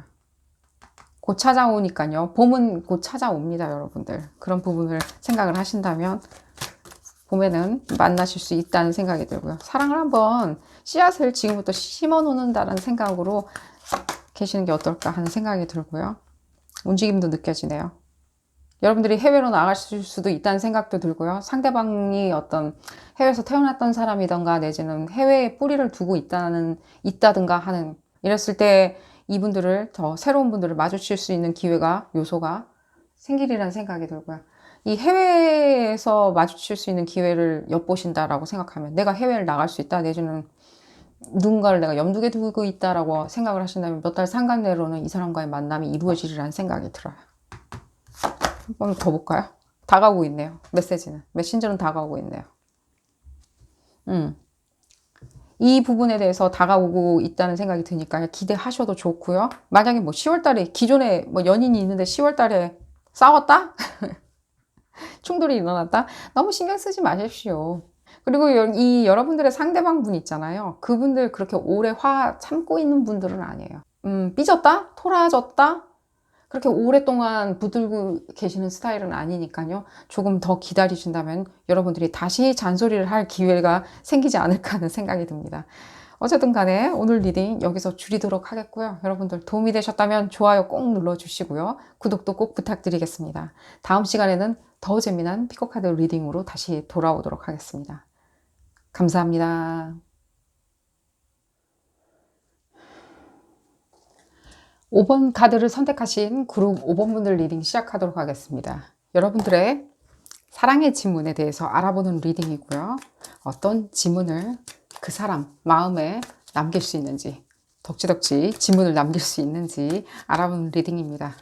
곧 찾아오니까요. 봄은 곧 찾아옵니다, 여러분들. 그런 부분을 생각을 하신다면 봄에는 만나실 수 있다는 생각이 들고요. 사랑을 한번 씨앗을 지금부터 심어 놓는다는 생각으로 계시는 게 어떨까 하는 생각이 들고요. 움직임도 느껴지네요. 여러분들이 해외로 나가실 수도 있다는 생각도 들고요. 상대방이 어떤 해외에서 태어났던 사람이던가 내지는 해외에 뿌리를 두고 있다든가 하는, 이랬을 때 이분들을 더 새로운 분들을 마주칠 수 있는 기회가, 요소가 생기리라는 생각이 들고요. 이 해외에서 마주칠 수 있는 기회를 엿보신다라고 생각하면 내가 해외를 나갈 수 있다 내지는 누군가를 내가 염두에 두고 있다라고 생각을 하신다면 몇 달 상간 내로는 이 사람과의 만남이 이루어지리라는 생각이 들어요. 한 번 더 볼까요? 다가오고 있네요. 메신저는 다가오고 있네요. 이 부분에 대해서 다가오고 있다는 생각이 드니까 기대하셔도 좋고요. 만약에 뭐 10월달에 기존에 뭐 연인이 있는데 10월달에 싸웠다? 충돌이 일어났다? 너무 신경 쓰지 마십시오. 그리고 이 여러분들의 상대방 분 있잖아요. 그분들 그렇게 오래 화 참고 있는 분들은 아니에요. 삐졌다? 토라졌다? 그렇게 오랫동안 붙들고 계시는 스타일은 아니니까요. 조금 더 기다리신다면 여러분들이 다시 잔소리를 할 기회가 생기지 않을까 하는 생각이 듭니다. 어쨌든 간에 오늘 리딩 여기서 줄이도록 하겠고요. 여러분들 도움이 되셨다면 좋아요 꼭 눌러주시고요. 구독도 꼭 부탁드리겠습니다. 다음 시간에는 더 재미난 피코카드 리딩으로 다시 돌아오도록 하겠습니다. 감사합니다. 5번 카드를 선택하신 그룹 5번 분들 리딩 시작하도록 하겠습니다. 여러분들의 사랑의 지문에 대해서 알아보는 리딩이고요. 어떤 지문을 그 사람 마음에 남길 수 있는지, 덕지덕지 지문을 남길 수 있는지 알아보는 리딩입니다.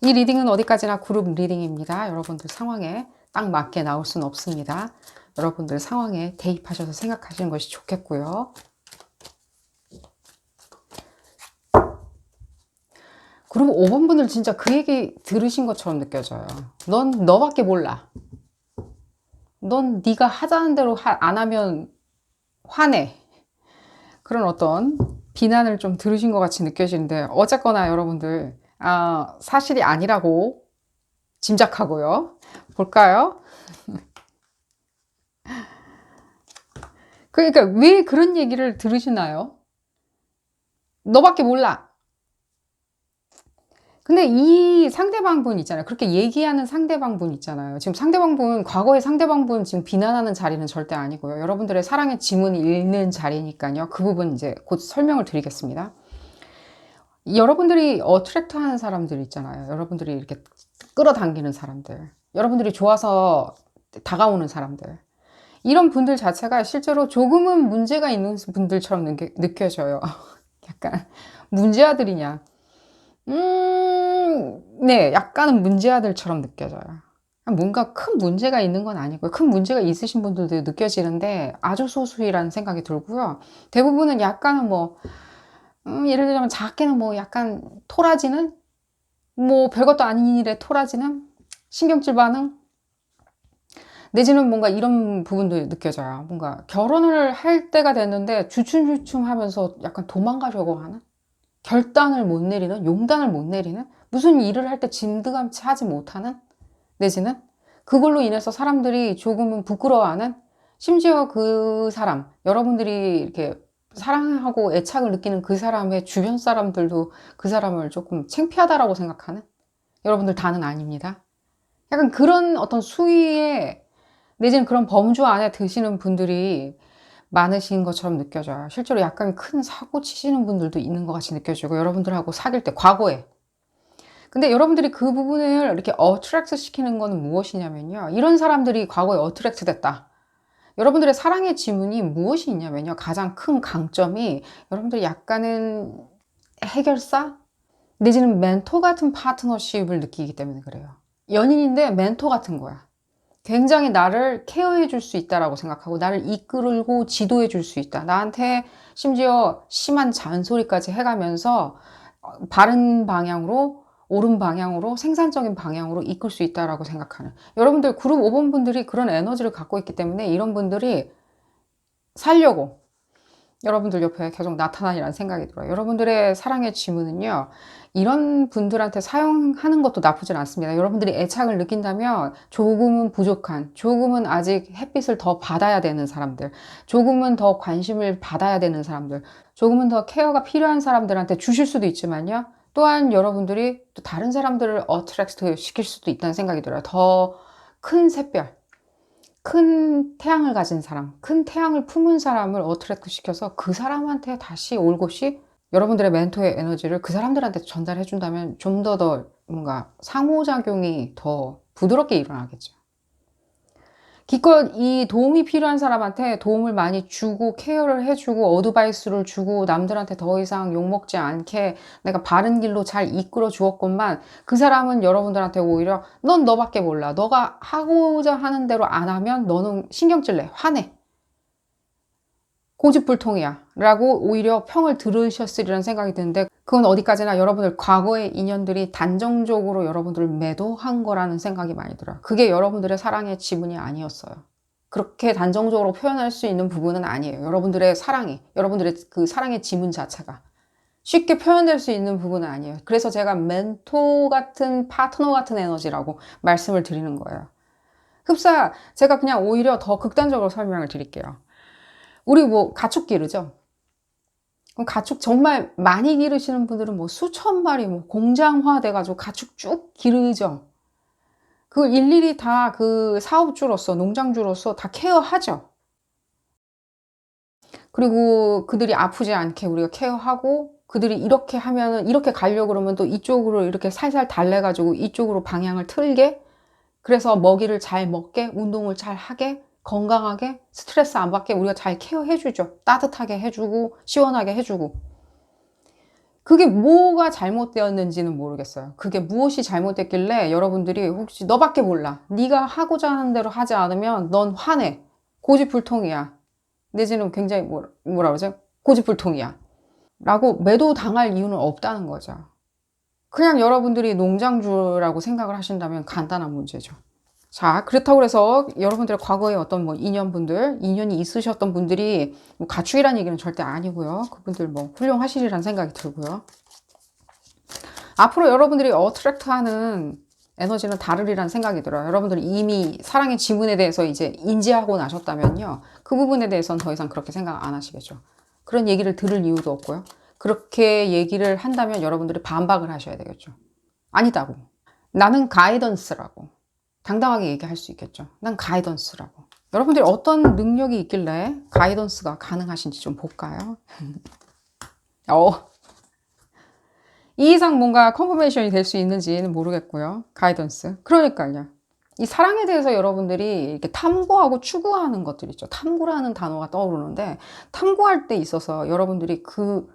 이 리딩은 어디까지나 그룹 리딩입니다. 여러분들 상황에 딱 맞게 나올 수는 없습니다. 여러분들 상황에 대입하셔서 생각하시는 것이 좋겠고요. 그리고 5번 분들 진짜 그 얘기 들으신 것처럼 느껴져요. 넌 너밖에 몰라. 넌 네가 하자는 대로 안 하면 화내. 그런 어떤 비난을 좀 들으신 것 같이 느껴지는데 어쨌거나 여러분들 사실이 아니라고 짐작하고요. 볼까요? 그러니까 왜 그런 얘기를 들으시나요? 너밖에 몰라. 근데 이 상대방분 있잖아요. 그렇게 얘기하는 상대방분 있잖아요. 지금 상대방분, 과거의 상대방분 지금 비난하는 자리는 절대 아니고요. 여러분들의 사랑의 지문이 읽는 자리니까요. 그 부분 이제 곧 설명을 드리겠습니다. 여러분들이 어트랙트 하는 사람들 있잖아요. 여러분들이 이렇게 끌어당기는 사람들. 여러분들이 좋아서 다가오는 사람들. 이런 분들 자체가 실제로 조금은 문제가 있는 분들처럼 느껴져요. 약간 문제아들이냐. 네, 약간은 문제아들처럼 느껴져요. 뭔가 큰 문제가 있는 건 아니고요. 큰 문제가 있으신 분들도 느껴지는데 아주 소수이라는 생각이 들고요. 대부분은 약간은 뭐, 예를 들자면 작게는 뭐 약간 토라지는? 뭐 별것도 아닌 일에 토라지는? 신경질 반응? 내지는 뭔가 이런 부분도 느껴져요. 뭔가 결혼을 할 때가 됐는데 주춤주춤 하면서 약간 도망가려고 하는? 결단을 못 내리는, 용단을 못 내리는, 무슨 일을 할 때 진드감치 하지 못하는, 내지는 그걸로 인해서 사람들이 조금은 부끄러워하는, 심지어 그 사람, 여러분들이 이렇게 사랑하고 애착을 느끼는 그 사람의 주변 사람들도 그 사람을 조금 창피하다라고 생각하는 여러분들 다는 아닙니다. 약간 그런 어떤 수위에 내지는 그런 범주 안에 드시는 분들이 많으신 것처럼 느껴져요. 실제로 약간 큰 사고 치시는 분들도 있는 것 같이 느껴지고 여러분들하고 사귈 때 과거에. 근데 여러분들이 그 부분을 이렇게 어트랙트 시키는 건 무엇이냐면요. 이런 사람들이 과거에 어트랙트 됐다. 여러분들의 사랑의 지문이 무엇이 있냐면요. 가장 큰 강점이 여러분들이 약간은 해결사 내지는 멘토 같은 파트너십을 느끼기 때문에 그래요. 연인인데 멘토 같은 거야. 굉장히 나를 케어해 줄 수 있다라고 생각하고 나를 이끌고 지도해 줄 수 있다. 나한테 심지어 심한 잔소리까지 해가면서 바른 방향으로 옳은 방향으로 생산적인 방향으로 이끌 수 있다라고 생각하는 여러분들 그룹 5번 분들이 그런 에너지를 갖고 있기 때문에 이런 분들이 살려고 여러분들 옆에 계속 나타나리라는 생각이 들어요. 여러분들의 사랑의 지문은요. 이런 분들한테 사용하는 것도 나쁘진 않습니다. 여러분들이 애착을 느낀다면 조금은 부족한, 조금은 아직 햇빛을 더 받아야 되는 사람들, 조금은 더 관심을 받아야 되는 사람들, 조금은 더 케어가 필요한 사람들한테 주실 수도 있지만요. 또한 여러분들이 또 다른 사람들을 어트랙트 시킬 수도 있다는 생각이 들어요. 더 큰 샛별, 큰 태양을 가진 사람, 큰 태양을 품은 사람을 어트랙트 시켜서 그 사람한테 다시 올곧이 여러분들의 멘토의 에너지를 그 사람들한테 전달해 준다면 좀 더 뭔가 상호작용이 더 부드럽게 일어나겠죠. 기껏 이 도움이 필요한 사람한테 도움을 많이 주고 케어를 해주고 어드바이스를 주고 남들한테 더 이상 욕먹지 않게 내가 바른 길로 잘 이끌어 주었건만 그 사람은 여러분들한테 오히려 넌 너밖에 몰라. 너가 하고자 하는 대로 안 하면 너는 신경질 내. 화내. 고집불통이야 라고 오히려 평을 들으셨으리라는 생각이 드는데 그건 어디까지나 여러분들 과거의 인연들이 단정적으로 여러분들을 매도한 거라는 생각이 많이 들어요. 그게 여러분들의 사랑의 지문이 아니었어요. 그렇게 단정적으로 표현할 수 있는 부분은 아니에요. 여러분들의 사랑이, 여러분들의 그 사랑의 지문 자체가 쉽게 표현될 수 있는 부분은 아니에요. 그래서 제가 멘토 같은 파트너 같은 에너지라고 말씀을 드리는 거예요. 흡사 제가 그냥 오히려 더 극단적으로 설명을 드릴게요. 우리 뭐 가축 기르죠. 그럼 가축 정말 많이 기르시는 분들은 뭐 수천 마리 뭐 공장화 돼가지고 가축 쭉 기르죠. 그걸 일일이 다 그 사업주로서 농장주로서 다 케어하죠. 그리고 그들이 아프지 않게 우리가 케어하고 그들이 이렇게 하면은 이렇게 가려고 그러면 또 이쪽으로 이렇게 살살 달래가지고 이쪽으로 방향을 틀게 그래서 먹이를 잘 먹게 운동을 잘 하게 건강하게 스트레스 안 받게 우리가 잘 케어해 주죠. 따뜻하게 해주고 시원하게 해주고 그게 뭐가 잘못되었는지는 모르겠어요. 그게 무엇이 잘못됐길래 여러분들이 혹시 너밖에 몰라. 네가 하고자 하는 대로 하지 않으면 넌 화내. 고집불통이야. 내지는 굉장히 뭐라 그러죠? 고집불통이야. 라고 매도당할 이유는 없다는 거죠. 그냥 여러분들이 농장주라고 생각을 하신다면 간단한 문제죠. 자, 그렇다고 해서 여러분들의 과거에 어떤 뭐 인연이 있으셨던 분들이 뭐 가축이라는 얘기는 절대 아니고요. 그분들 뭐 훌륭하시리라는 생각이 들고요. 앞으로 여러분들이 어트랙트 하는 에너지는 다르리라는 생각이 들어요. 여러분들이 이미 사랑의 지문에 대해서 이제 인지하고 나셨다면요. 그 부분에 대해서는 더 이상 그렇게 생각 안 하시겠죠. 그런 얘기를 들을 이유도 없고요. 그렇게 얘기를 한다면 여러분들이 반박을 하셔야 되겠죠. 아니다고. 나는 가이던스라고. 당당하게 얘기할 수 있겠죠. 난 가이던스라고. 여러분들이 어떤 능력이 있길래 가이던스가 가능하신지 좀 볼까요? 이 이상 뭔가 컨퍼메이션이 될 수 있는지는 모르겠고요. 가이던스. 그러니까요. 이 사랑에 대해서 여러분들이 이렇게 탐구하고 추구하는 것들 있죠. 탐구라는 단어가 떠오르는데 탐구할 때 있어서 여러분들이 그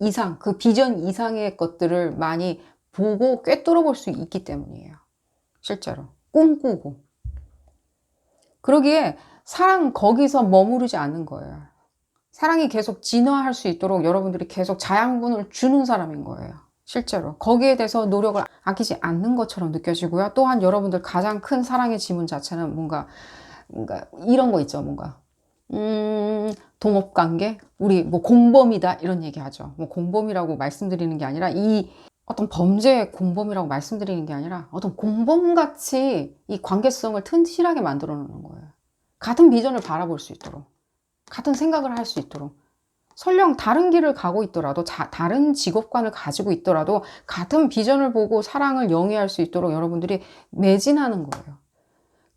이상, 그 비전 이상의 것들을 많이 보고 꿰뚫어 볼 수 있기 때문이에요. 실제로. 꿈꾸고. 그러기에 사랑 거기서 머무르지 않는 거예요. 사랑이 계속 진화할 수 있도록 여러분들이 계속 자양분을 주는 사람인 거예요. 실제로. 거기에 대해서 노력을 아끼지 않는 것처럼 느껴지고요. 또한 여러분들 가장 큰 사랑의 지문 자체는 뭔가 이런 거 있죠. 뭔가 동업관계? 우리 뭐 공범이다 이런 얘기 하죠. 뭐 공범이라고 말씀드리는 게 아니라 이 어떤 범죄의 공범이라고 말씀드리는 게 아니라 어떤 공범같이 이 관계성을 튼실하게 만들어 놓는 거예요. 같은 비전을 바라볼 수 있도록 같은 생각을 할 수 있도록 설령 다른 길을 가고 있더라도 다른 직업관을 가지고 있더라도 같은 비전을 보고 사랑을 영위할 수 있도록 여러분들이 매진하는 거예요.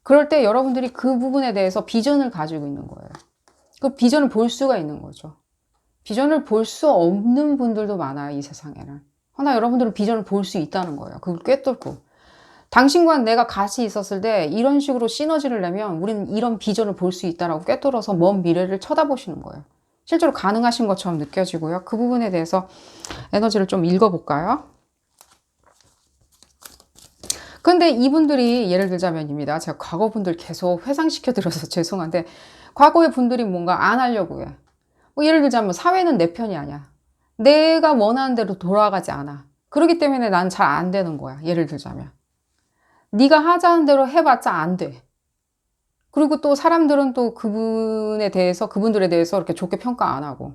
그럴 때 여러분들이 그 부분에 대해서 비전을 가지고 있는 거예요. 그 비전을 볼 수가 있는 거죠. 비전을 볼 수 없는 분들도 많아요, 이 세상에는. 하나 여러분들은 비전을 볼 수 있다는 거예요. 그걸 꿰뚫고. 당신과 내가 같이 있었을 때 이런 식으로 시너지를 내면 우리는 이런 비전을 볼 수 있다라고 꿰뚫어서 먼 미래를 쳐다보시는 거예요. 실제로 가능하신 것처럼 느껴지고요. 그 부분에 대해서 에너지를 좀 읽어볼까요? 근데 이분들이 예를 들자면입니다. 제가 과거 분들 계속 회상시켜 드려서 죄송한데 과거의 분들이 뭔가 안 하려고 해. 뭐 예를 들자면 사회는 내 편이 아니야. 내가 원하는 대로 돌아가지 않아. 그렇기 때문에 난 잘 안 되는 거야. 예를 들자면. 네가 하자는 대로 해봤자 안 돼. 그리고 또 사람들은 또 그분들에 대해서 이렇게 좋게 평가 안 하고.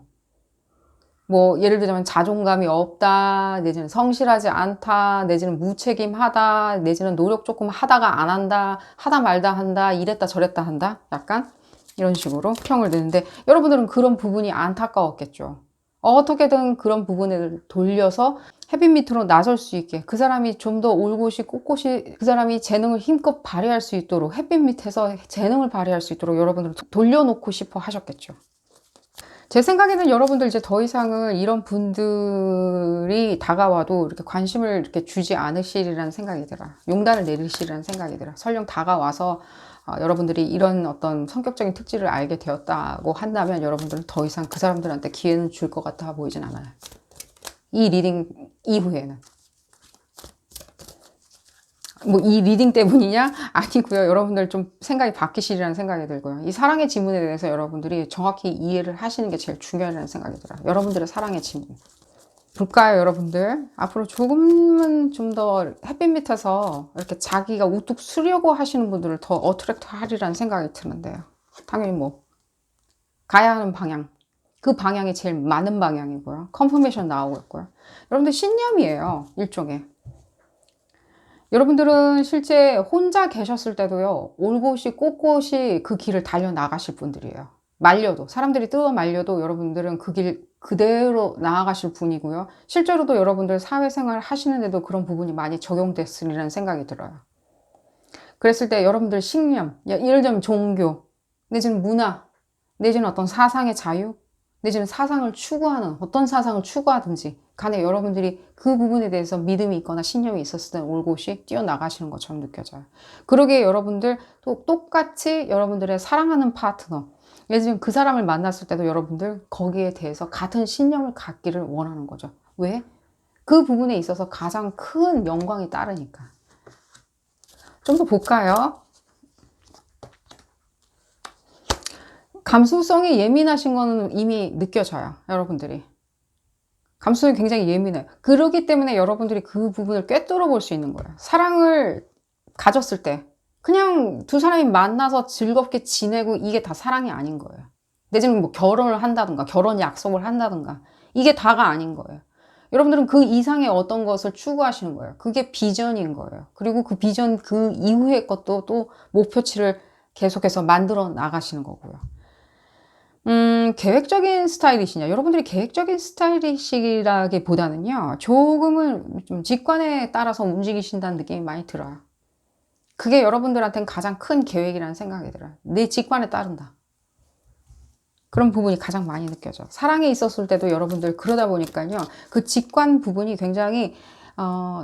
뭐 예를 들자면 자존감이 없다, 내지는 성실하지 않다, 내지는 무책임하다, 내지는 노력 조금 하다가 안 한다, 하다 말다 한다, 이랬다 저랬다 한다. 약간 이런 식으로 평을 내는데 여러분들은 그런 부분이 안타까웠겠죠. 어떻게든 그런 부분을 돌려서 햇빛 밑으로 나설 수 있게 그 사람이 좀 더 올곧이 꼿꼿이 그 사람이 재능을 힘껏 발휘할 수 있도록 햇빛 밑에서 재능을 발휘할 수 있도록 여러분들은 돌려놓고 싶어 하셨겠죠. 제 생각에는 여러분들 이제 더 이상은 이런 분들이 다가와도 이렇게 관심을 이렇게 주지 않으시리라는 생각이 들어요. 용단을 내리시리라는 생각이 들어요. 설령 다가와서 여러분들이 이런 어떤 성격적인 특질을 알게 되었다고 한다면 여러분들은 더 이상 그 사람들한테 기회는 줄 것 같아 보이진 않아요. 이 리딩 이후에는. 뭐 이 리딩 때문이냐? 아니고요. 여러분들 좀 생각이 바뀌시리라는 생각이 들고요. 이 사랑의 지문에 대해서 여러분들이 정확히 이해를 하시는 게 제일 중요하다는 생각이 들어요. 여러분들의 사랑의 지문. 볼까요, 여러분들? 앞으로 조금은 좀 더 햇빛 밑에서 이렇게 자기가 우뚝 서려고 하시는 분들을 더 어트랙트 하리라는 생각이 드는데요. 당연히 뭐 가야 하는 방향. 그 방향이 제일 맞는 방향이고요. 컨퍼메이션 나오고 있고요. 여러분들 신념이에요. 일종의. 여러분들은 실제 혼자 계셨을 때도요, 올곧이 꼿꼿이 그 길을 달려나가실 분들이에요. 말려도, 사람들이 뜯어 말려도 여러분들은 그 길 그대로 나아가실 분이고요. 실제로도 여러분들 사회생활 하시는데도 그런 부분이 많이 적용됐으리라는 생각이 들어요. 그랬을 때 여러분들 신념, 예를 들면 종교, 내지는 문화, 내지는 어떤 사상의 자유, 내지는 사상을 추구하는 어떤 사상을 추구하든지 간에 여러분들이 그 부분에 대해서 믿음이 있거나 신념이 있었을 때는 올곧이 뛰어나가시는 것처럼 느껴져요. 그러기에 여러분들 또 똑같이 여러분들의 사랑하는 파트너, 예를 들면 그 사람을 만났을 때도 여러분들 거기에 대해서 같은 신념을 갖기를 원하는 거죠. 왜? 그 부분에 있어서 가장 큰 영광이 따르니까. 좀 더 볼까요? 감수성이 예민하신 거는 이미 느껴져요. 여러분들이. 감수성이 굉장히 예민해요. 그러기 때문에 여러분들이 그 부분을 꿰뚫어 볼 수 있는 거예요. 사랑을 가졌을 때 그냥 두 사람이 만나서 즐겁게 지내고 이게 다 사랑이 아닌 거예요. 내지는 뭐 결혼을 한다든가 결혼 약속을 한다든가 이게 다가 아닌 거예요. 여러분들은 그 이상의 어떤 것을 추구하시는 거예요. 그게 비전인 거예요. 그리고 그 비전 그 이후의 것도 또 목표치를 계속해서 만들어 나가시는 거고요. 계획적인 스타일이시냐? 여러분들이 계획적인 스타일이시라기보다는요, 조금은 좀 직관에 따라서 움직이신다는 느낌이 많이 들어요. 그게 여러분들한테는 가장 큰 계획이라는 생각이 들어요. 내 직관에 따른다. 그런 부분이 가장 많이 느껴져. 사랑에 있었을 때도 여러분들 그러다 보니까요, 그 직관 부분이 굉장히,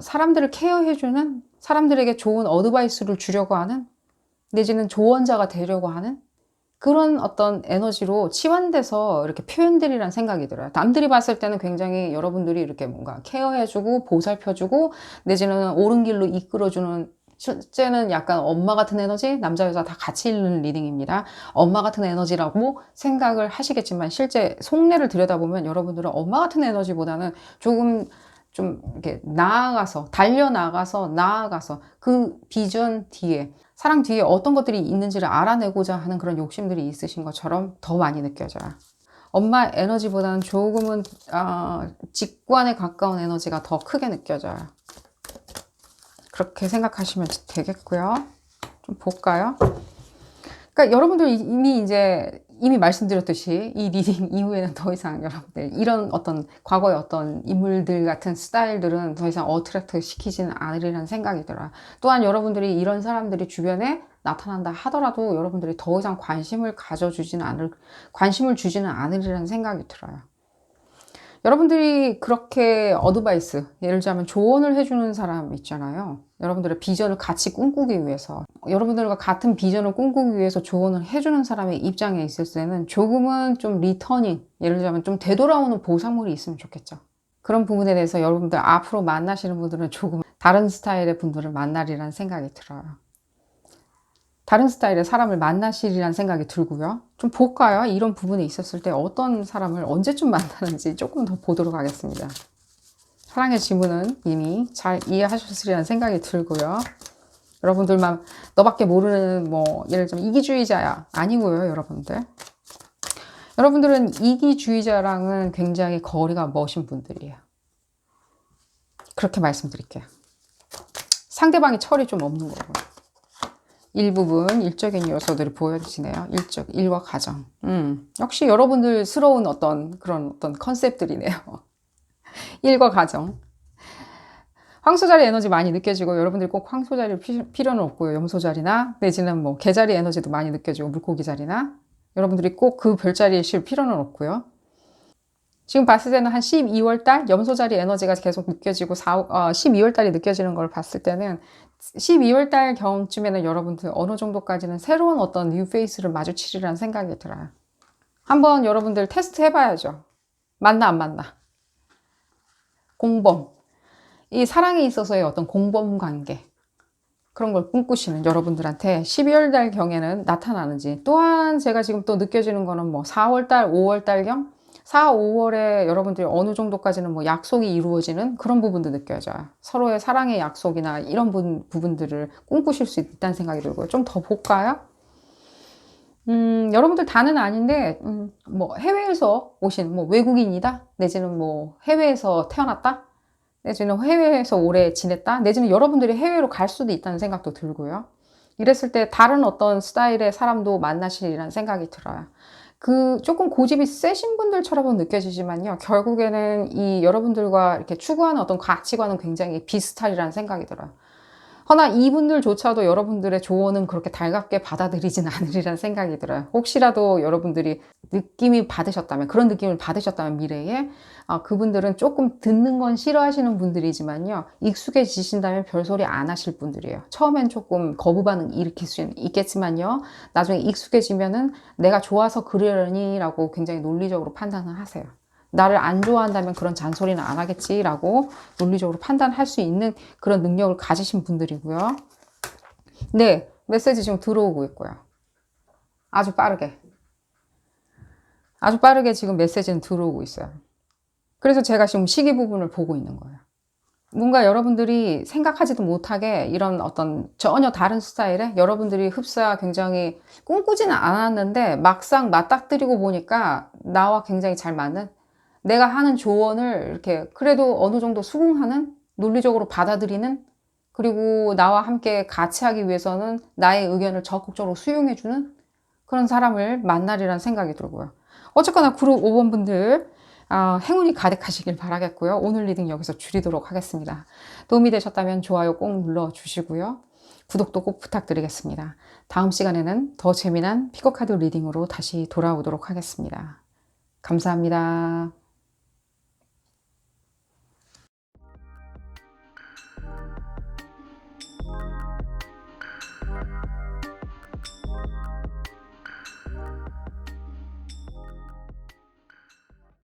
사람들을 케어해주는, 사람들에게 좋은 어드바이스를 주려고 하는, 내지는 조언자가 되려고 하는, 그런 어떤 에너지로 치환돼서 이렇게 표현되리라는 생각이 들어요. 남들이 봤을 때는 굉장히 여러분들이 이렇게 뭔가 케어해주고 보살펴주고 내지는 옳은 길로 이끌어주는 실제는 약간 엄마 같은 에너지, 남자 여자 다 같이 있는 리딩입니다. 엄마 같은 에너지라고 생각을 하시겠지만 실제 속내를 들여다보면 여러분들은 엄마 같은 에너지보다는 조금 좀 이렇게 나아가서 그 비전 뒤에 사랑 뒤에 어떤 것들이 있는지를 알아내고자 하는 그런 욕심들이 있으신 것처럼 더 많이 느껴져요. 엄마 에너지보다는 조금은 직관에 가까운 에너지가 더 크게 느껴져요. 그렇게 생각하시면 되겠고요. 좀 볼까요? 그러니까 여러분들 이미 이제 이미 말씀드렸듯이 이 리딩 이후에는 더 이상 여러분들 이런 어떤 과거의 어떤 인물들 같은 스타일들은 더 이상 어트랙트 시키지는 않으리라는 생각이 들어요. 또한 여러분들이 이런 사람들이 주변에 나타난다 하더라도 여러분들이 더 이상 관심을 주지는 않으리라는 생각이 들어요. 여러분들이 그렇게 어드바이스, 예를 들자면 조언을 해주는 사람 있잖아요. 여러분들의 비전을 같이 꿈꾸기 위해서, 여러분들과 같은 비전을 꿈꾸기 위해서 조언을 해주는 사람의 입장에 있을 때는 조금은 좀 리터닝, 예를 들자면 좀 되돌아오는 보상물이 있으면 좋겠죠. 그런 부분에 대해서 여러분들 앞으로 만나시는 분들은 조금 다른 스타일의 분들을 만나리라는 생각이 들어요. 다른 스타일의 사람을 만나시리라는 생각이 들고요. 좀 볼까요? 이런 부분에 있었을 때 어떤 사람을 언제쯤 만나는지 조금 더 보도록 하겠습니다. 사랑의 지문은 이미 잘 이해하셨으리라는 생각이 들고요. 여러분들만 너밖에 모르는 뭐 예를 들면 이기주의자야 아니고요, 여러분들. 여러분들은 이기주의자랑은 굉장히 거리가 먼 분들이에요. 그렇게 말씀드릴게요. 상대방이 철이 좀 없는 거고요. 일부분 일적인 요소들이 보여지네요. 일과 가정. 역시 여러분들스러운 그런 컨셉들이네요. 일과 가정. 황소자리 에너지 많이 느껴지고 여러분들이 꼭 황소자리를 필요는 없고요. 염소자리나 내지는 뭐 개자리 에너지도 많이 느껴지고 물고기 자리나 여러분들이 꼭 그 별자리에 실 필요는 없고요. 지금 봤을 때는 한 12월 달 염소자리 에너지가 계속 느껴지고 12월 달이 느껴지는 걸 봤을 때는 12월 달 경쯤에는 여러분들 어느 정도까지는 새로운 어떤 뉴 페이스를 마주치리라는 생각이 들어요. 한번 여러분들 테스트 해봐야죠. 맞나 안 맞나. 공범. 이 사랑에 있어서의 어떤 공범 관계. 그런 걸 꿈꾸시는 여러분들한테 12월 달 경에는 나타나는지. 또한 제가 지금 또 느껴지는 거는 뭐 4월 달, 5월 달경 4, 5월에 여러분들이 어느 정도까지는 뭐 약속이 이루어지는 그런 부분도 느껴져요. 서로의 사랑의 약속이나 이런 부분들을 꿈꾸실 수 있다는 생각이 들고요. 좀 더 볼까요? 여러분들 다는 아닌데, 뭐 해외에서 오신 뭐 외국인이다? 내지는 뭐 해외에서 태어났다? 내지는 해외에서 오래 지냈다? 내지는 여러분들이 해외로 갈 수도 있다는 생각도 들고요. 이랬을 때 다른 어떤 스타일의 사람도 만나시리라는 생각이 들어요. 조금 고집이 세신 분들처럼 느껴지지만요. 결국에는 이 여러분들과 이렇게 추구하는 어떤 가치관은 굉장히 비슷하리라는 생각이 들어요. 허나 이분들조차도 여러분들의 조언은 그렇게 달갑게 받아들이진 않으리라는 생각이 들어요. 혹시라도 여러분들이 그런 느낌을 받으셨다면 미래에 그분들은 조금 듣는 건 싫어하시는 분들이지만요. 익숙해지신다면 별소리 안 하실 분들이에요. 처음엔 조금 거부 반응 일으킬 수 있겠지만요. 나중에 익숙해지면은 내가 좋아서 그러려니 라고 굉장히 논리적으로 판단을 하세요. 나를 안 좋아한다면 그런 잔소리는 안 하겠지라고 논리적으로 판단할 수 있는 그런 능력을 가지신 분들이고요. 네, 메시지 지금 들어오고 있고요. 아주 빠르게 지금 메시지는 들어오고 있어요. 그래서 제가 지금 시기 부분을 보고 있는 거예요. 뭔가 여러분들이 생각하지도 못하게 이런 어떤 전혀 다른 스타일의 여러분들이 흡사 굉장히 꿈꾸지는 않았는데 막상 맞닥뜨리고 보니까 나와 굉장히 잘 맞는, 내가 하는 조언을 이렇게 그래도 어느 정도 수긍하는, 논리적으로 받아들이는, 그리고 나와 함께 같이 하기 위해서는 나의 의견을 적극적으로 수용해주는 그런 사람을 만나리라는 생각이 들고요. 어쨌거나 그룹 5번 분들 행운이 가득하시길 바라겠고요. 오늘 리딩 여기서 줄이도록 하겠습니다. 도움이 되셨다면 좋아요 꼭 눌러주시고요. 구독도 꼭 부탁드리겠습니다. 다음 시간에는 더 재미난 피거카드 리딩으로 다시 돌아오도록 하겠습니다. 감사합니다.